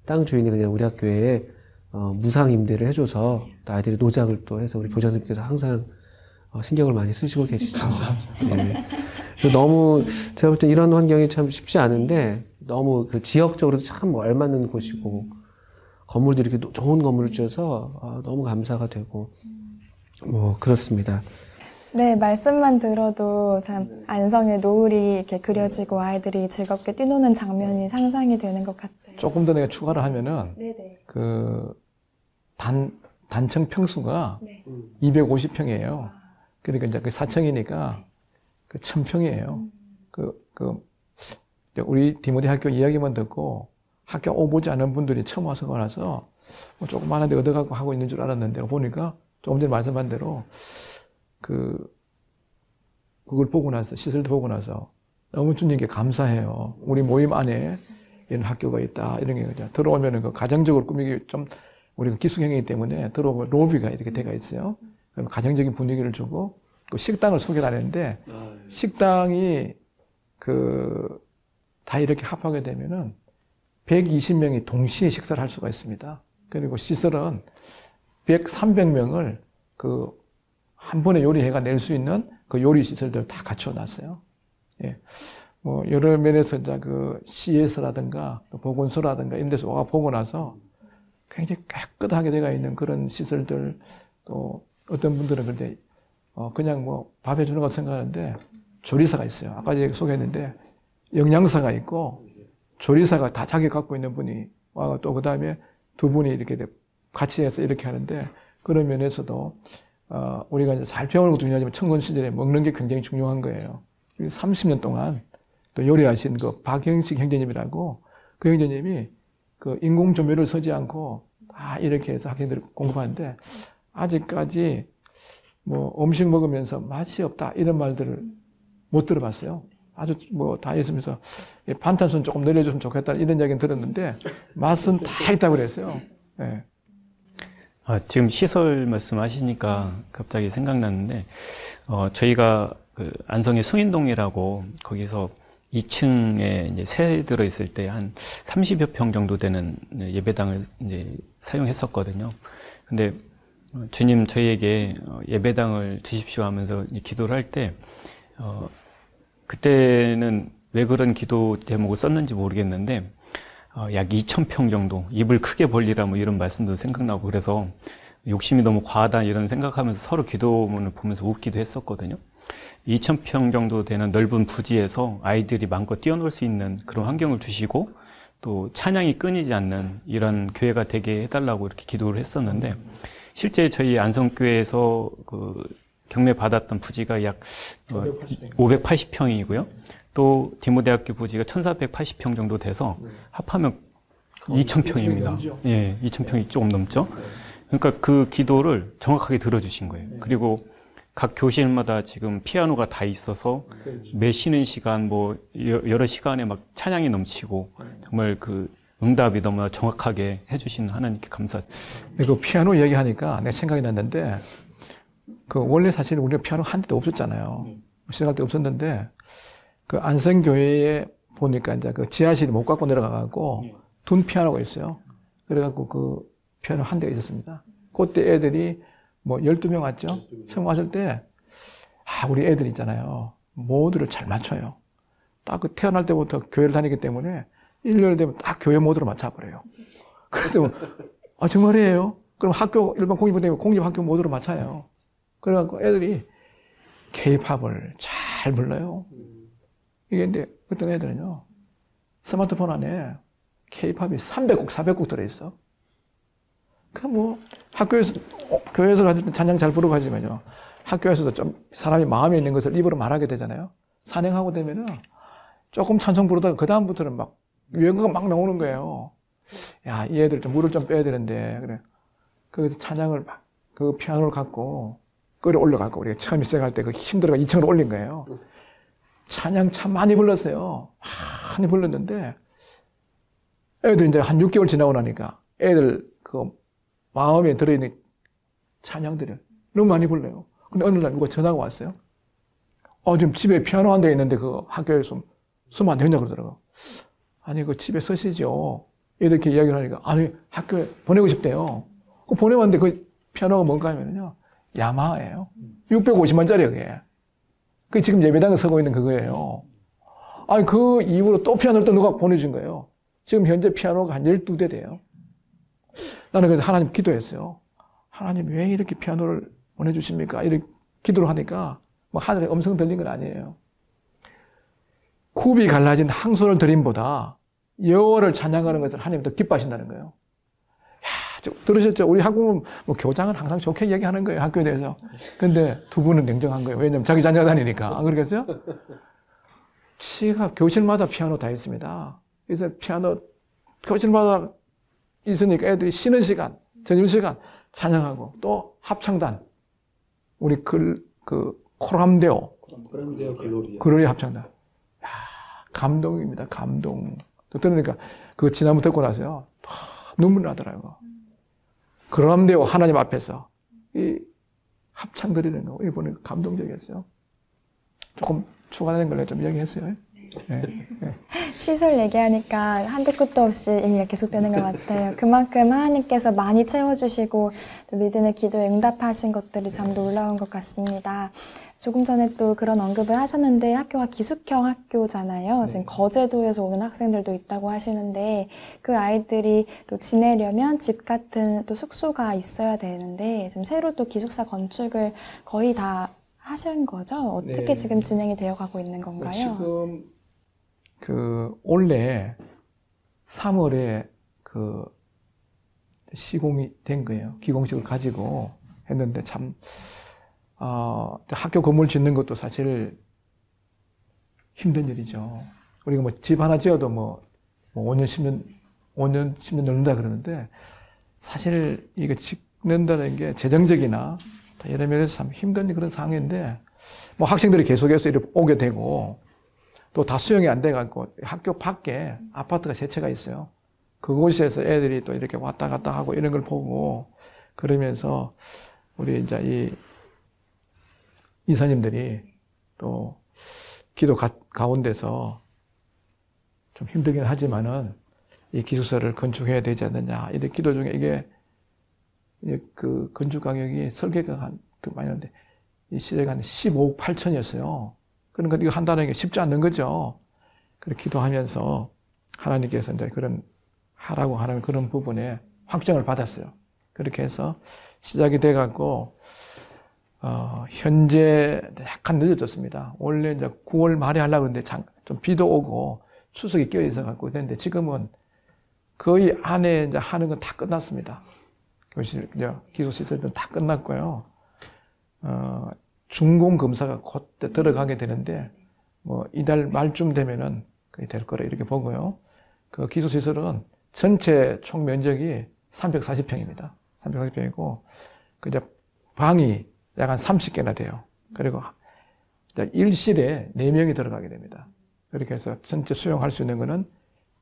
땅 주인이 그냥 우리 학교에 무상 임대를 해줘서 또 아이들이 노작을 또 해서 우리 교장 선생님께서 항상 신경을 많이 쓰시고 계시죠. 감사합니다. 네. 너무 제가 볼 때 이런 환경이 참 쉽지 않은데 너무 그 지역적으로도 참 알맞는 곳이고 건물들이 이렇게 좋은 건물을 지어서 너무 감사가 되고 뭐 그렇습니다. 네, 말씀만 들어도 참 안성의 노을이 이렇게 그려지고 아이들이 즐겁게 뛰노는 장면이 상상이 되는 것 같아요. 조금 더 내가 추가를 하면은 네네. 그 단층 평수가 네. 250평이에요. 그러니까 이제 그 4층이니까 그 1000평이에요. 우리 디모데 학교 이야기만 듣고 학교 오보지 않은 분들이 처음 와서 가라서 뭐 조그마한 데 얻어가고 하고 있는 줄 알았는데 보니까 조금 전에 말씀한 대로 그걸 보고 나서 시설도 보고 나서 너무 주님께 감사해요. 우리 모임 안에 이런 학교가 있다 이런 게 그냥 들어오면은 그 가정적으로 꾸미기 좀 우리가 기숙형이기 때문에 들어오면 로비가 이렇게 돼가 있어요. 그럼 가정적인 분위기를 주고 그 식당을 소개를 안 했는데 식당이 다 이렇게 합하게 되면은 120명이 동시에 식사를 할 수가 있습니다. 그리고 시설은 300명을 한 번에 요리해가 낼 수 있는 그 요리 시설들 다 갖춰 놨어요. 예. 뭐, 여러 면에서 이제 CS라든가, 보건소라든가, 이런 데서 와 보고 나서 굉장히 깨끗하게 돼가 있는 그런 시설들, 또 어떤 분들은 그런데, 그냥 뭐 밥 해주는 거 생각하는데 조리사가 있어요. 아까 제가 소개했는데, 영양사가 있고, 조리사가 다 자기 갖고 있는 분이 와가 또 그 다음에 두 분이 이렇게 같이 해서 이렇게 하는데, 그런 면에서도 우리가 이제 잘 배우는 것도 중요하지만 청건 시절에 먹는 게 굉장히 중요한 거예요. 30년 동안 또 요리하신 그 박영식 형제님이라고 그 형제님이 그 인공 조미료를 쓰지 않고 다 이렇게 해서 학생들이 공부하는데 아직까지 뭐 음식 먹으면서 맛이 없다 이런 말들을 못 들어봤어요. 아주 뭐 다 있으면서 반찬순 조금 늘려줬으면 좋겠다 이런 이야기는 들었는데 맛은 다 있다고 그랬어요. 네. 지금 시설 말씀하시니까 갑자기 생각났는데, 저희가 그 안성의 숭인동이라고 거기서 2층에 이제 새 들어있을 때 한 30여 평 정도 되는 예배당을 이제 사용했었거든요. 근데 주님 저희에게 예배당을 주십시오 하면서 기도를 할 때, 그때는 왜 그런 기도 제목을 썼는지 모르겠는데, 약 2,000평 정도, 입을 크게 벌리라 뭐 이런 말씀도 생각나고 그래서 욕심이 너무 과하다 이런 생각하면서 서로 기도문을 보면서 웃기도 했었거든요. 2,000평 정도 되는 넓은 부지에서 아이들이 마음껏 뛰어놀 수 있는 그런 환경을 주시고 또 찬양이 끊이지 않는 이런 교회가 되게 해달라고 이렇게 기도를 했었는데 실제 저희 안성교회에서 그 경매 받았던 부지가 약 580평이고요. 또 디모대학교 부지가 1,480평 정도 돼서 합하면 2,000평입니다. 예, 2,000평이 조금 넘죠. 그러니까 그 기도를 정확하게 들어주신 거예요. 그리고 각 교실마다 지금 피아노가 다 있어서 매 쉬는 시간 뭐 여러 시간에 막 찬양이 넘치고 정말 그 응답이 너무나 정확하게 해주신 하나님께 감사드립니다. 그 피아노 얘기하니까 내가 생각이 났는데 원래 사실 우리가 피아노 한 대도 없었잖아요. 시작할 때 없었는데 그 안성교회에 보니까 이제 그 지하실이 못 갖고 내려가갖고 둔 피아노가 있어요. 그래갖고 그 피아노 한 대가 있었습니다. 그때 애들이 뭐 12명 왔죠? 처음 왔을 때, 우리 애들 있잖아요. 모드를 잘 맞춰요. 딱 그 태어날 때부터 교회를 다니기 때문에 1년 되면 딱 교회 모드로 맞춰버려요. 그래서 아 정말이에요? 그럼 학교 일반 공립부대면 공립학교 모두로 맞춰요. 그래갖고 애들이 K-팝을 잘 불러요. 이게 근데 어떤 애들은요 스마트폰 안에 K-팝이 300곡, 400곡 들어있어. 그 뭐 학교에서 교회에서 가질 때 찬양 잘 부르고 하지만요. 학교에서도 좀 사람이 마음에 있는 것을 입으로 말하게 되잖아요. 산행하고 되면은 조금 찬송 부르다가 그 다음부터는 막 유행어가 막 나오는 거예요. 야, 이 애들 좀 물을 좀 빼야 되는데 그래. 그 찬양을 막 그 피아노를 갖고 끌어 올려갖고 우리가 처음 시작할 때 그 힘들어가 2층으로 올린 거예요. 찬양 참 많이 불렀어요. 많이 불렀는데 애들 이제 한 6개월 지나고 나니까 애들 그 마음에 들어있는 찬양들을 너무 많이 불러요. 근데 어느 날 누가 전화가 왔어요. 지금 집에 피아노 한 대 있는데 그 학교에서 쓰면 안 되냐 그러더라고. 아니, 그 집에 쓰시죠. 이렇게 이야기를 하니까, 아니, 학교에 보내고 싶대요. 그 보내왔는데 그 피아노가 뭔가 하면요. 야마하예요. 650만짜리야, 그게. 그 지금 예배당에 서고 있는 그거예요. 아니, 그 이후로 또 피아노를 또 누가 보내준 거예요. 지금 현재 피아노가 한 12대 돼요. 나는 그래서 하나님 기도했어요. 하나님 왜 이렇게 피아노를 보내주십니까? 이렇게 기도를 하니까, 뭐 하늘에 음성 들린 건 아니에요. 굽이 갈라진 항소를 드림보다 여호와를 찬양하는 것을 하나님 더 기뻐하신다는 거예요. 야, 들으셨죠? 우리 학부모 뭐 교장은 항상 좋게 이야기하는 거예요. 학교에 대해서. 근데 두 분은 냉정한 거예요. 왜냐면 자기 자녀가 다니니까. 안 그러겠어요? 지가 교실마다 피아노 다 있습니다. 그래서 피아노 교실마다 있으니까 애들이 쉬는 시간, 점심시간 찬양하고 또 합창단. 우리 코람데오 글로리 합창단. 야, 감동입니다. 감동. 또 들으니까 그 지난번 듣고 나서요. 눈물 나더라고. 그럼데요 하나님 앞에서 이 합창 드리는 거 이번에 감동적이었어요. 조금 추가되는 걸 좀 이야기했어요. 네. 네. 시설 얘기하니까 한도 끝도 없이 얘기가 계속되는 것 같아요. 그만큼 하나님께서 많이 채워주시고 또 믿음의 기도에 응답하신 것들이 참 놀라운 것 같습니다. 조금 전에 또 그런 언급을 하셨는데 학교가 기숙형 학교잖아요. 지금 거제도에서 오는 학생들도 있다고 하시는데 그 아이들이 또 지내려면 집 같은 또 숙소가 있어야 되는데 지금 새로 또 기숙사 건축을 거의 다 하신 거죠? 어떻게 네. 지금 진행이 되어 가고 있는 건가요? 지금 올해 3월에 시공이 된 거예요. 기공식을 가지고 했는데 참 학교 건물 짓는 것도 사실 힘든 일이죠. 우리가 뭐 집 하나 지어도 뭐 5년, 10년 넘는다 그러는데 사실 이게 짓는다는 게 재정적이나 여러 면에서 참 힘든 그런 상황인데 뭐 학생들이 계속해서 이렇게 오게 되고 또 다 수용이 안 돼갖고 학교 밖에 아파트가 세 채가 있어요. 그곳에서 애들이 또 이렇게 왔다 갔다 하고 이런 걸 보고 그러면서 우리 이제 이 이사님들이 또 기도 가운데서 좀 힘들긴 하지만은 이 기숙사를 건축해야 되지 않느냐. 이런 기도 중에 이게 그 건축 가격이 설계가 많이 하는데 이 시대가 한 15억 8천이었어요. 그러니까 이거 한다는 게 쉽지 않는 거죠. 그렇게 기도하면서 하나님께서 이제 그런 하라고 하는 그런 부분에 확정을 받았어요. 그렇게 해서 시작이 돼갖고 현재 약간 늦어졌습니다. 원래 이제 9월 말에 하려고 했는데 좀 비도 오고 추석이 껴 있어갖고 했는데 지금은 거의 안에 이제 하는 건 다 끝났습니다. 교실, 기숙시설도 다 끝났고요. 준공 검사가 곧 들어가게 되는데, 뭐, 이달 말쯤 되면은 그게 될 거라 이렇게 보고요. 그 기숙시설은 전체 총 면적이 340평입니다. 340평이고, 그 이제 방이 약 한 30개나 돼요. 그리고 이제 1실에 4명이 들어가게 됩니다. 그렇게 해서 전체 수용할 수 있는 거는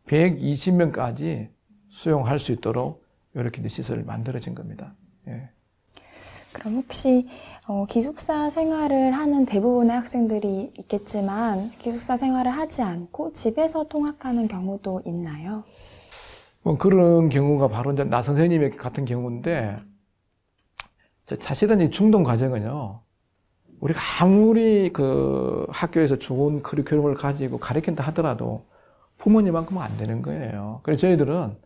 120명까지 수용할 수 있도록 이렇게 이제 시설을 만들어진 겁니다. 예. 그럼 혹시 기숙사 생활을 하는 대부분의 학생들이 있겠지만 기숙사 생활을 하지 않고 집에서 통학하는 경우도 있나요? 뭐 그런 경우가 바로 이제 나 선생님 같은 경우인데 사실은 이 중동 과정은요. 우리가 아무리 그 학교에서 좋은 커리큘럼을 가지고 가르친다 하더라도 부모님만큼은 안 되는 거예요. 그래서 저희들은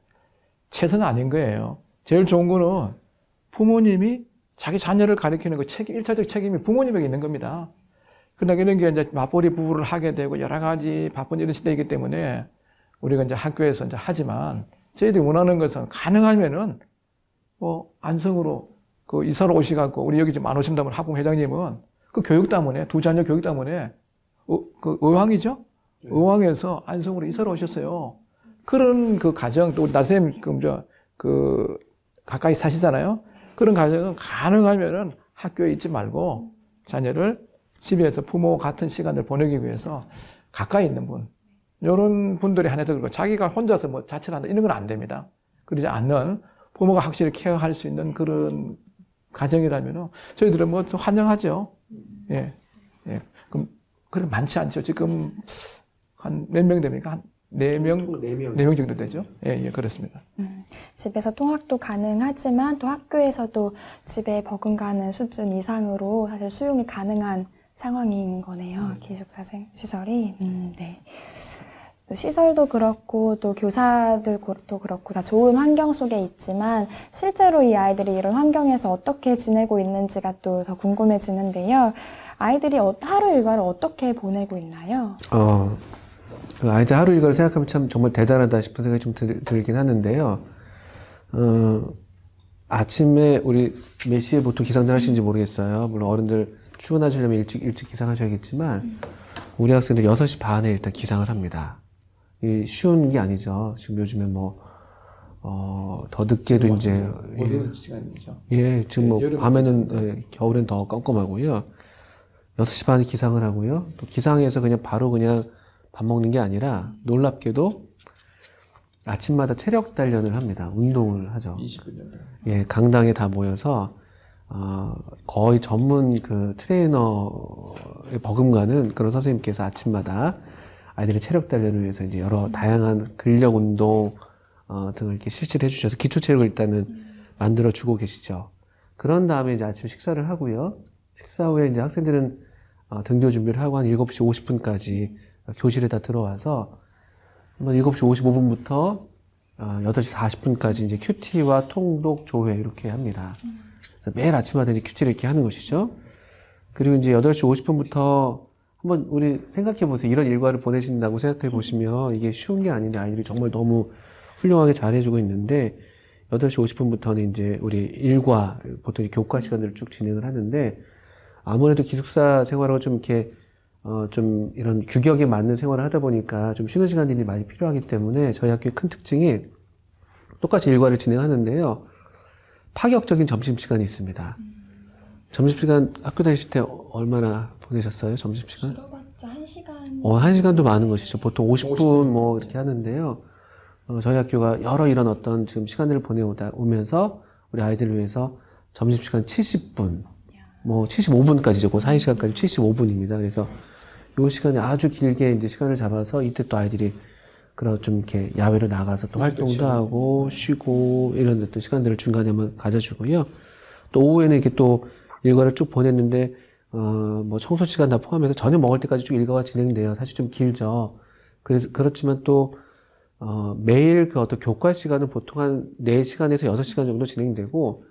최선은 아닌 거예요. 제일 좋은 거는 부모님이 자기 자녀를 가르치는 그 책임, 1차적 책임이 부모님에게 있는 겁니다. 그러나 이런 게 이제 맞벌이 부부를 하게 되고 여러 가지 바쁜 이런 시대이기 때문에 우리가 이제 학교에서 이제 하지만 저희들이 원하는 것은 가능하면은 뭐 안성으로 그 이사를 오시갖고 우리 여기 지금 안 오신다면 학부모 회장님은 그 교육 때문에 두 자녀 교육 때문에 그 의왕이죠? 의왕에서 안성으로 이사를 오셨어요. 그런 그 가정 또 우리 나선생님 그 가까이 사시잖아요. 그런 가정은 가능하면은 학교에 있지 말고 자녀를 집에서 부모 같은 시간을 보내기 위해서 가까이 있는 분, 이런 분들이 한해서 그렇고 자기가 혼자서 뭐 자취를 한다 이런 건 안 됩니다. 그러지 않는 부모가 확실히 케어할 수 있는 그런 가정이라면은 저희들은 뭐 좀 환영하죠. 예, 예. 그럼 그렇게 많지 않죠. 지금 한 몇 명 됩니까? 한 4명, 4명 정도 되죠. 예, 예, 그렇습니다. 집에서 통학도 가능하지만 또 학교에서도 집에 버금가는 수준 이상으로 사실 수용이 가능한 상황인 거네요. 기숙사 시설이. 네. 또 시설도 그렇고 또 교사들도 그렇고 다 좋은 환경 속에 있지만 실제로 이 아이들이 이런 환경에서 어떻게 지내고 있는지가 또 더 궁금해지는데요. 아이들이 하루 일과를 어떻게 보내고 있나요? 그 아이들 하루 일과를 생각하면 참 정말 대단하다 싶은 생각이 좀 들긴 하는데요. 아침에 우리 몇 시에 보통 기상들 하시는지 모르겠어요. 물론 어른들 출근하시려면 일찍 기상하셔야겠지만 우리 학생들 6시 반에 일단 기상을 합니다. 이 쉬운 게 아니죠. 지금 요즘에 더 늦게도 이제. 어디는 시간이죠? 예, 지금 뭐 밤에는, 겨울엔 더 껌껌하고요. 6시 반에 기상을 하고요. 또 기상해서 그냥 바로 그냥 밥 먹는 게 아니라 놀랍게도 아침마다 체력 단련을 합니다. 운동을 하죠. 20분 정도. 예, 강당에 다 모여서, 거의 전문 그 트레이너에 버금가는 그런 선생님께서 아침마다 아이들의 체력 단련을 위해서 이제 여러 다양한 근력 운동, 등을 이렇게 실시를 해주셔서 기초 체력을 일단은 만들어 주고 계시죠. 그런 다음에 이제 아침 식사를 하고요. 식사 후에 이제 학생들은 등교 준비를 하고 한 7시 50분까지 교실에 다 들어와서 한번 7시 55분부터 8시 40분까지 이제 큐티와 통독, 조회 이렇게 합니다. 그래서 매일 아침마다 이제 큐티를 이렇게 하는 것이죠. 그리고 이제 8시 50분부터 한번 우리 생각해 보세요. 이런 일과를 보내신다고 생각해 보시면 이게 쉬운 게 아닌데 아이들이 정말 너무 훌륭하게 잘해주고 있는데 8시 50분부터는 이제 우리 일과 보통 교과 시간들을 쭉 진행을 하는데 아무래도 기숙사 생활하고 좀 이렇게 좀 이런 규격에 맞는 생활을 하다 보니까 좀 쉬는 시간들이 많이 필요하기 때문에 저희 학교의 큰 특징이 똑같이 일과를 진행하는데요. 파격적인 점심시간이 있습니다. 점심시간 학교 다니실 때 얼마나 보내셨어요? 점심시간? 들어봤자 1시간. 1시간도 많은 것이죠. 보통 50분 뭐 이렇게 하는데요. 저희 학교가 여러 이런 어떤 지금 시간들을 오면서 우리 아이들을 위해서 점심시간 70분, 뭐 75분까지죠. 그 사이 시간까지 75분입니다. 그래서 이 시간에 아주 길게 이제 시간을 잡아서 이때 또 아이들이 그런 좀 이렇게 야외로 나가서 또 활동도 하고 쉬고 이런 어떤 시간들을 중간에 한번 가져주고요. 또 오후에는 이렇게 또 일과를 쭉 보냈는데 뭐 청소 시간 다 포함해서 저녁 먹을 때까지 쭉 일과가 진행돼요. 사실 좀 길죠. 그래서 그렇지만 또 매일 그 어떤 교과 시간은 보통 한 4시간에서 6시간 정도 진행되고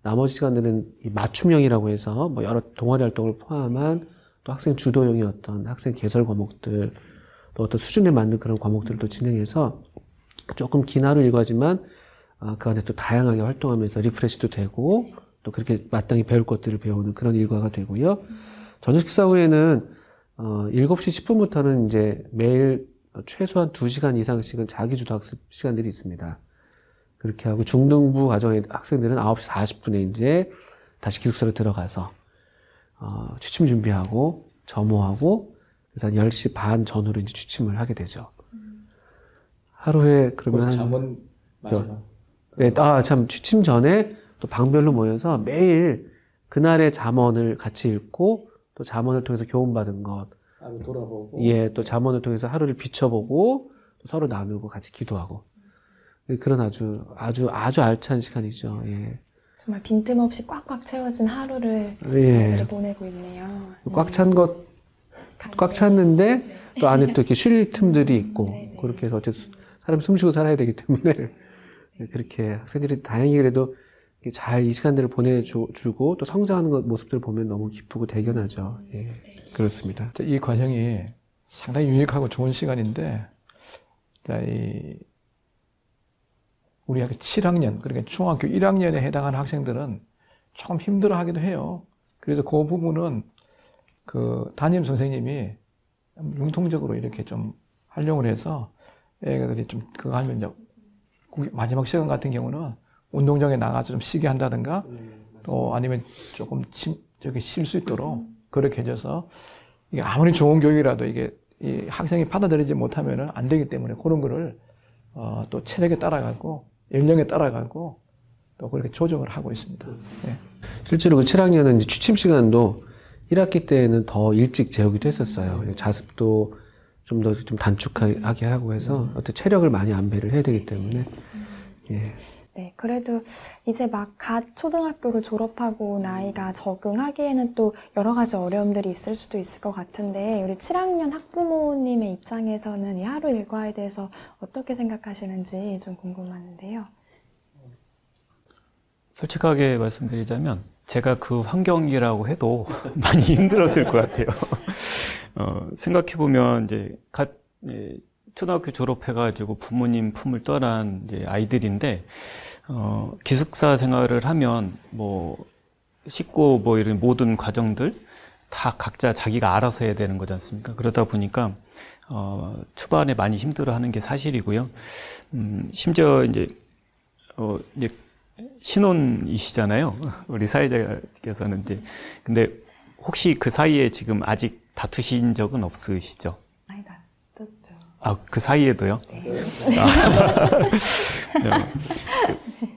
나머지 시간들은 이 맞춤형이라고 해서 뭐 여러 동아리 활동을 포함한 또 학생 주도형의 어떤 학생 개설 과목들 또 어떤 수준에 맞는 그런 과목들을 또 진행해서 조금 긴 하루 일과지만 그 안에 또 다양하게 활동하면서 리프레시도 되고 또 그렇게 마땅히 배울 것들을 배우는 그런 일과가 되고요. 저녁 식사 후에는 7시 10분부터는 이제 매일 최소한 2시간 이상씩은 자기주도 학습 시간들이 있습니다. 그렇게 하고 중등부 과정의 학생들은 9시 40분에 이제 다시 기숙사로 들어가서 취침 준비하고 점호하고 그래서 한 10시 반 전후로 이제 취침을 하게 되죠. 하루에 그러면 잠은 마지막. 네, 참 취침 전에 또 방별로 모여서 매일 그날의 잠언을 같이 읽고 또 잠언을 통해서 교훈받은 것 돌아보고. 예, 또 잠언을 통해서 하루를 비춰보고 또 서로 나누고 같이 기도하고 그런 아주 알찬 시간이죠. 예. 정말 빈틈없이 꽉꽉 채워진 하루를 예. 보내고 있네요. 꽉 찼는데 또 안에 또 이렇게 쉴 틈들이 있고 그렇게 해서 어쨌든 사람 숨쉬고 살아야 되기 때문에 그렇게 학생들이 다행히 그래도 잘 이 시간들을 보내주고 또 성장하는 모습들을 보면 너무 기쁘고 대견하죠. 예, 그렇습니다. 이 과정이 상당히 유익하고 좋은 시간인데, 우리 학교 7학년, 그러니까 중학교 1학년에 해당하는 학생들은 조금 힘들어 하기도 해요. 그래서 그 부분은 그 담임 선생님이 융통적으로 이렇게 좀 활용을 해서 애들이 좀 그거 하면 이제 마지막 시간 같은 경우는 운동장에 나가서 좀 쉬게 한다든가 또 아니면 조금 저기 쉴 수 있도록 그렇게 해줘서 이게 아무리 좋은 교육이라도 이게 이 학생이 받아들이지 못하면은 안 되기 때문에 그런 거를 또 체력에 따라가고 연령에 따라가고 또 그렇게 조정을 하고 있습니다. 네. 실제로 그 7학년은 이제 취침 시간도 1학기 때는 더 일찍 재우기도 했었어요. 자습도 좀 더 좀 단축하게 하고 해서 어떤 체력을 많이 안배를 해야 되기 때문에. 예. 네, 그래도 이제 막 갓 초등학교를 졸업하고 나이가 적응하기에는 또 여러 가지 어려움들이 있을 수도 있을 것 같은데 우리 7학년 학부모님의 입장에서는 이 하루 일과에 대해서 어떻게 생각하시는지 좀 궁금한데요. 솔직하게 말씀드리자면 제가 그 환경이라고 해도 많이 힘들었을 것 같아요. 생각해보면 이제 초등학교 졸업해가지고 부모님 품을 떠난 이제 아이들인데, 기숙사 생활을 하면 뭐, 씻고 뭐 이런 모든 과정들 다 각자 자기가 알아서 해야 되는 거지 않습니까? 그러다 보니까, 초반에 많이 힘들어 하는 게 사실이고요. 심지어 이제 신혼이시잖아요. 우리 사회자께서는 이제. 근데 혹시 그 사이에 지금 아직 다투신 적은 없으시죠? 많이 다투죠. 아, 그 사이에도요? 네.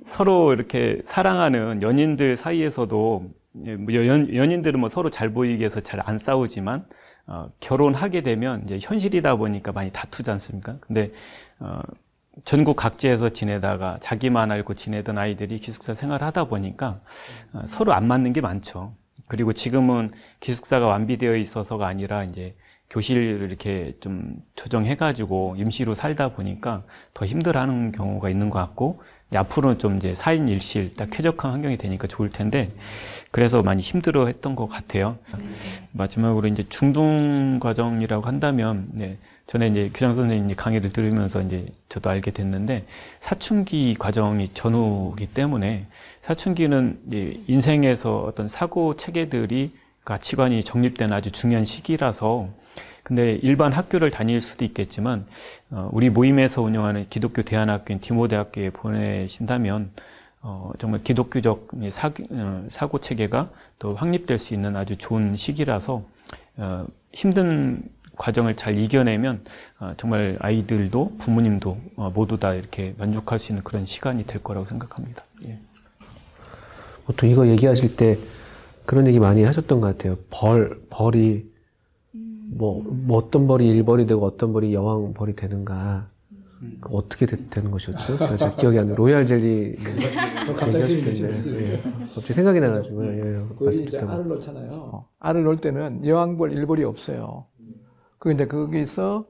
서로 이렇게 사랑하는 연인들 사이에서도, 연인들은 뭐 서로 잘 보이기 위해서 잘 안 싸우지만, 결혼하게 되면 이제 현실이다 보니까 많이 다투지 않습니까? 근데, 전국 각지에서 지내다가 자기만 알고 지내던 아이들이 기숙사 생활을 하다 보니까 서로 안 맞는 게 많죠. 그리고 지금은 기숙사가 완비되어 있어서가 아니라 이제 교실을 이렇게 좀 조정해가지고 임시로 살다 보니까 더 힘들어하는 경우가 있는 것 같고, 앞으로는 좀 이제 4인 1실 딱 쾌적한 환경이 되니까 좋을 텐데, 그래서 많이 힘들어 했던 것 같아요. 마지막으로 이제 중등 과정이라고 한다면, 네, 전에 이제 교장 선생님 강의를 들으면서 이제 저도 알게 됐는데, 사춘기 과정이 전후기 때문에, 사춘기는 이제 인생에서 어떤 사고 체계들이 가치관이 정립된 아주 중요한 시기라서, 근데 일반 학교를 다닐 수도 있겠지만, 우리 모임에서 운영하는 기독교 대안학교인 디모대학교에 보내신다면, 정말 기독교적 사고 체계가 또 확립될 수 있는 아주 좋은 시기라서, 힘든 과정을 잘 이겨내면, 정말 아이들도 부모님도 모두 다 이렇게 만족할 수 있는 그런 시간이 될 거라고 생각합니다. 예. 보통 이거 얘기하실 때 그런 얘기 많이 하셨던 것 같아요. 벌이, 뭐 어떤 벌이 일벌이 되고 어떤 벌이 여왕벌이 되는가. 어떻게 되는 것이었죠? 제가 잘 기억이 안 나요. 로얄 젤리. 갑자기 갑자기 생각이 나가지고. 예, 거기 이제 알을 놓잖아요. 알을 놓을 때는 여왕벌, 일벌이 없어요. 그 이제 거기서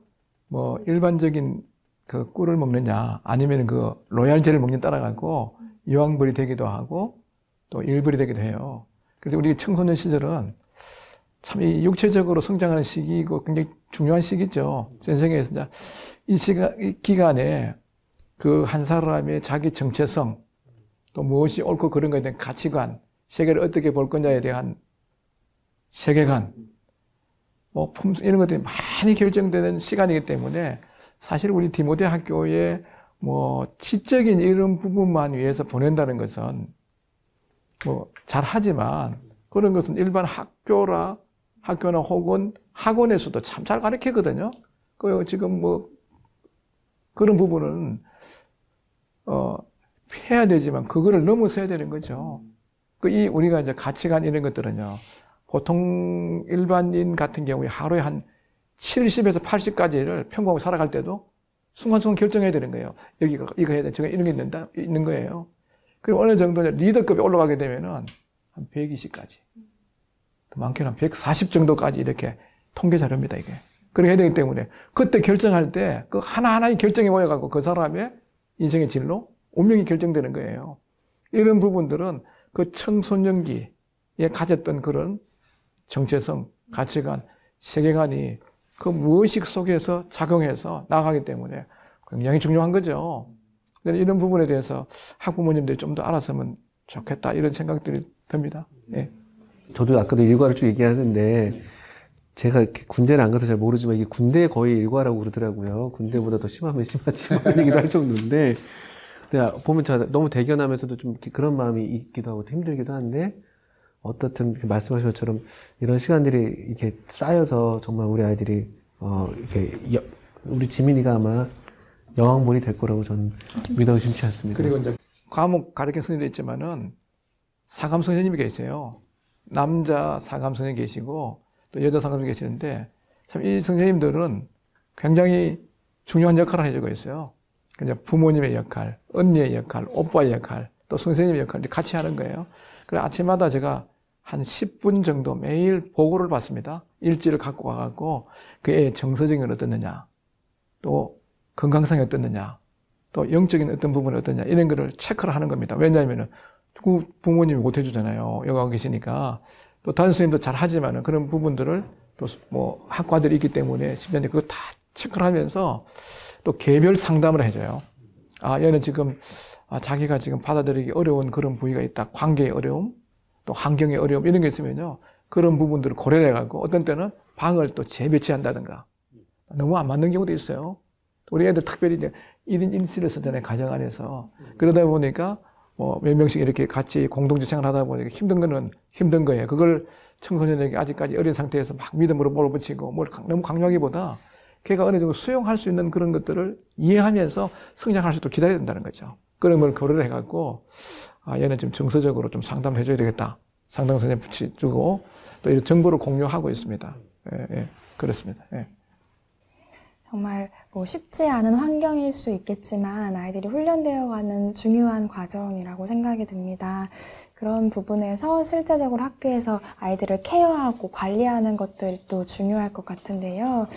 뭐 일반적인 그 꿀을 먹느냐, 아니면 그 로얄 젤을 먹는 따라가고 여왕벌이 되기도 하고 또 일벌이 되기도 해요. 그래서 우리 청소년 시절은 참 이 육체적으로 성장하는 시기이고 굉장히 중요한 시기죠. 전 세계에서 이 기간에 그 한 사람의 자기 정체성, 또 무엇이 옳고 그런 것에 대한 가치관, 세계를 어떻게 볼 거냐에 대한 세계관, 뭐 품성 이런 것들이 많이 결정되는 시간이기 때문에 사실 우리 디모데 학교에 뭐 지적인 이런 부분만 위해서 보낸다는 것은 뭐 잘하지만 그런 것은 일반 학교나 혹은 학원에서도 참 잘 가르치거든요. 그 지금 뭐 그런 부분은 해야 되지만 그거를 넘어서야 되는 거죠. 이 우리가 이제 가치관 이런 것들은요. 보통 일반인 같은 경우에 하루에 한 70에서 80가지를 평범하게 살아갈 때도 순간순간 결정해야 되는 거예요. 여기가 이거 해야 돼. 저거 이런 게 있는 거예요. 그리고 어느 정도 리더급에 올라가게 되면은 한 120까지. 많게는 한 140 정도까지 이렇게 통계 자료입니다, 이게. 그렇게 해야 되기 때문에 그때 결정할 때 그 하나하나의 결정이 모여가고 그 사람의 인생의 진로, 운명이 결정되는 거예요. 이런 부분들은 그 청소년기에 가졌던 그런 정체성, 가치관, 세계관이 그 무의식 속에서 작용해서 나가기 때문에 굉장히 중요한 거죠. 이런 부분에 대해서 학부모님들이 좀 더 알았으면 좋겠다 이런 생각들이 듭니다. 예. 저도 아까도 일과를 쭉 얘기하는데 제가 이렇게 군대를 안 가서 잘 모르지만 이게 군대 거의 일과라고 그러더라고요. 군대보다 더 심하면 심하지 이런 얘기도 할 정도인데 보면 저 너무 대견하면서도 좀 그런 마음이 있기도 하고 힘들기도 한데 어떻든 말씀하신 것처럼 이런 시간들이 이렇게 쌓여서 정말 우리 아이들이 이렇게 우리 지민이가 아마 여왕벌이 될 거라고 저는 믿어 의심치 않습니다. 그리고 이제 과목 가르쳐 선생님도 있지만은 사감 선생님이 계세요. 남자 사감 선생님 계시고 또 여자 사감 선생님 계시는데 참 이 선생님들은 굉장히 중요한 역할을 해주고 있어요. 그냥 부모님의 역할, 언니의 역할, 오빠의 역할, 또 선생님의 역할을 같이 하는 거예요. 그래서 아침마다 제가 한 10분 정도 매일 보고를 받습니다. 일지를 갖고 와갖고 그 애의 정서적인 건 어떻느냐, 또 건강상이 어떻느냐, 또 영적인 어떤 부분이 어떠냐 이런 거를 체크를 하는 겁니다. 왜냐하면은 부모님이 못 해주잖아요. 여기 와 계시니까. 또 다른 선생님도 잘 하지만은 그런 부분들을 또 뭐 학과들이 있기 때문에 집사님 그거 다 체크를 하면서 또 개별 상담을 해줘요. 아, 얘는 지금 자기가 지금 받아들이기 어려운 그런 부위가 있다. 관계의 어려움, 또 환경의 어려움 이런 게 있으면요. 그런 부분들을 고려를 해가지고 어떤 때는 방을 또 재배치한다든가 너무 안 맞는 경우도 있어요. 우리 애들 특별히 이제 1인 1실을 쓰잖아요. 가정 안에서. 그러다 보니까 뭐 몇 명씩 이렇게 같이 공동체 생활하다 보니까 힘든 거는 힘든 거예요. 그걸 청소년에게 아직까지 어린 상태에서 막 믿음으로 몰아붙이고 뭘 너무 강요하기보다 걔가 어느 정도 수용할 수 있는 그런 것들을 이해하면서 성장할 수 있도록 기다려야 된다는 거죠. 그런 걸 고려를 해갖고 얘는 좀 정서적으로 좀 상담을 해줘야 되겠다. 상담 선생님 붙여주고 또 이런 정보를 공유하고 있습니다. 예, 예, 그렇습니다. 예. 정말 뭐 쉽지 않은 환경일 수 있겠지만 아이들이 훈련되어가는 중요한 과정이라고 생각이 듭니다. 그런 부분에서 실제적으로 학교에서 아이들을 케어하고 관리하는 것들도 중요할 것 같은데요.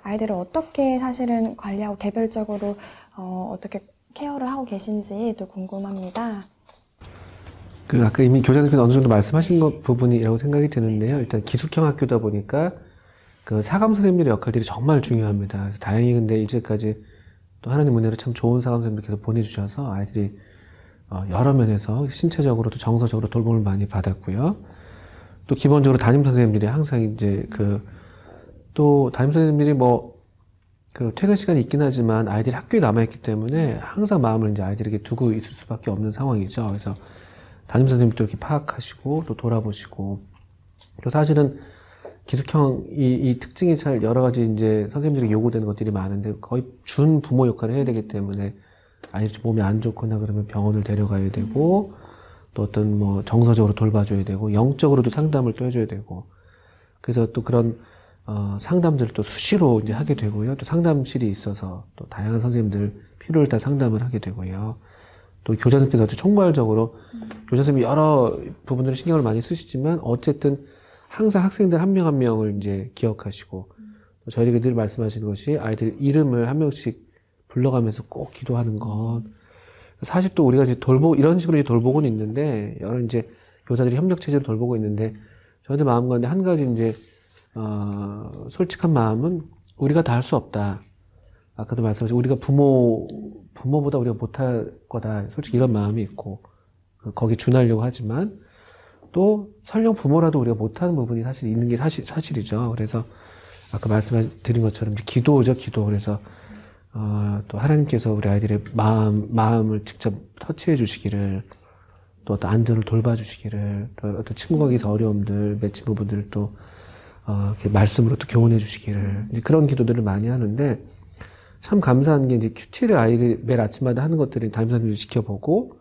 아이들을 어떻게 사실은 관리하고 개별적으로 어떻게 케어를 하고 계신지 또 궁금합니다. 아까 이미 교장 선생님께서 어느 정도 말씀하신 부분이라고 생각이 드는데요. 일단 기숙형 학교다 보니까 그 사감 선생님들의 역할들이 정말 중요합니다. 그래서 다행히 근데 이제까지 또 하나님 은혜로 참 좋은 사감 선생님들 계속 보내주셔서 아이들이 여러 면에서 신체적으로도 정서적으로 돌봄을 많이 받았고요. 또 기본적으로 담임 선생님들이 항상 이제 또 담임 선생님들이 퇴근 시간이 있긴 하지만 아이들이 학교에 남아있기 때문에 항상 마음을 이제 아이들에게 두고 있을 수밖에 없는 상황이죠. 그래서 담임 선생님도 이렇게 파악하시고 또 돌아보시고 또 사실은 기숙형 이 특징이 잘 여러 가지 이제 선생님들에게 요구되는 것들이 많은데 거의 준 부모 역할을 해야 되기 때문에 아이들 몸이 안 좋거나 그러면 병원을 데려가야 되고 또 어떤 정서적으로 돌봐줘야 되고 영적으로도 상담을 또 해줘야 되고 그래서 또 그런 상담들을 또 수시로 이제 하게 되고요. 또 상담실이 있어서 또 다양한 선생님들 필요를 따라 상담을 하게 되고요. 또 교장 선생님께서 총괄적으로 교장 선생님이 여러 부분들을 신경을 많이 쓰시지만 어쨌든 항상 학생들 한 명 한 명을 이제 기억하시고 또 저희들이 늘 말씀하시는 것이 아이들 이름을 한 명씩 불러가면서 꼭 기도하는 것. 사실 또 우리가 이제 이런 식으로 이제 돌보고는 있는데 여러 이제 교사들이 협력 체제로 돌보고 있는데 저희들 마음 가운데 한 가지 이제 솔직한 마음은 우리가 다 할 수 없다. 아까도 말씀하신 우리가 부모보다 우리가 못할 거다. 솔직히 이런 마음이 있고 거기 준하려고 하지만 또 설령 부모라도 우리가 못하는 부분이 사실 있는 게 사실이죠. 그래서 아까 말씀드린 것처럼 이제 기도죠, 기도. 그래서 또 하나님께서 우리 아이들의 마음을 직접 터치해 주시기를 또 어떤 안전을 돌봐주시기를 또 어떤 친구가 계서 어려움들, 맺힌 부분들을 또 이렇게 말씀으로 또 교훈해 주시기를 이제 그런 기도들을 많이 하는데 참 감사한 게 이제 큐티를 아이들이 매일 아침마다 하는 것들을 담임 선생님들이 지켜보고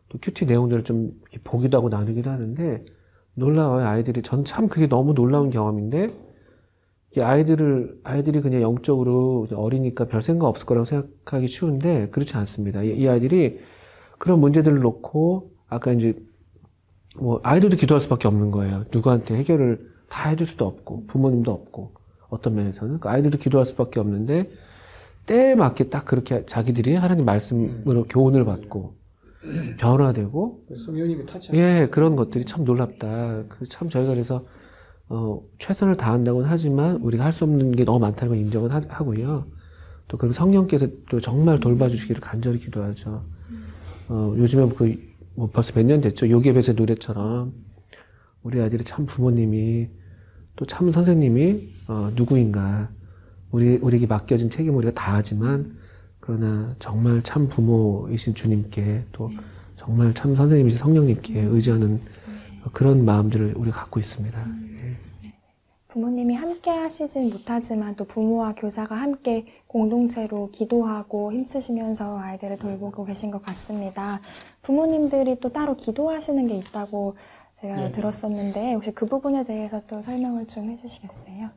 또 큐티 내용들을 좀 이렇게 보기도 하고 나누기도 하는데 놀라워요. 아이들이 전 참 그게 너무 놀라운 경험인데 아이들이 그냥 영적으로 어리니까 별 생각 없을 거라고 생각하기 쉬운데 그렇지 않습니다. 이 아이들이 그런 문제들을 놓고 아까 이제 아이들도 기도할 수밖에 없는 거예요. 누구한테 해결을 다 해줄 수도 없고 부모님도 없고 어떤 면에서는 아이들도 기도할 수밖에 없는데 때에 맞게 딱 그렇게 자기들이 하나님 말씀으로 교훈을 받고 변화되고 성령님이 타치하고 예, 그런 것들이 참 놀랍다. 참 저희가 그래서 최선을 다한다고는 하지만 우리가 할 수 없는 게 너무 많다는 걸 인정은 하고요. 또 그리고 성령께서 또 정말 돌봐주시기를 간절히 기도하죠. 요즘에 뭐 벌써 몇 년 됐죠. 요괴벳의 노래처럼 우리 아들이 참 부모님이 또 참 선생님이 누구인가 우리에게 맡겨진 책임을 우리가 다 하지만 그러나 정말 참 부모이신 주님께 또 정말 참 선생님이신 성령님께 의지하는 그런 마음들을 우리가 갖고 있습니다. 예. 부모님이 함께 하시진 못하지만 또 부모와 교사가 함께 공동체로 기도하고 힘쓰시면서 아이들을 돌보고 계신 것 같습니다. 부모님들이 또 따로 기도하시는 게 있다고 제가 들었었는데 혹시 그 부분에 대해서 또 설명을 좀 해주시겠어요?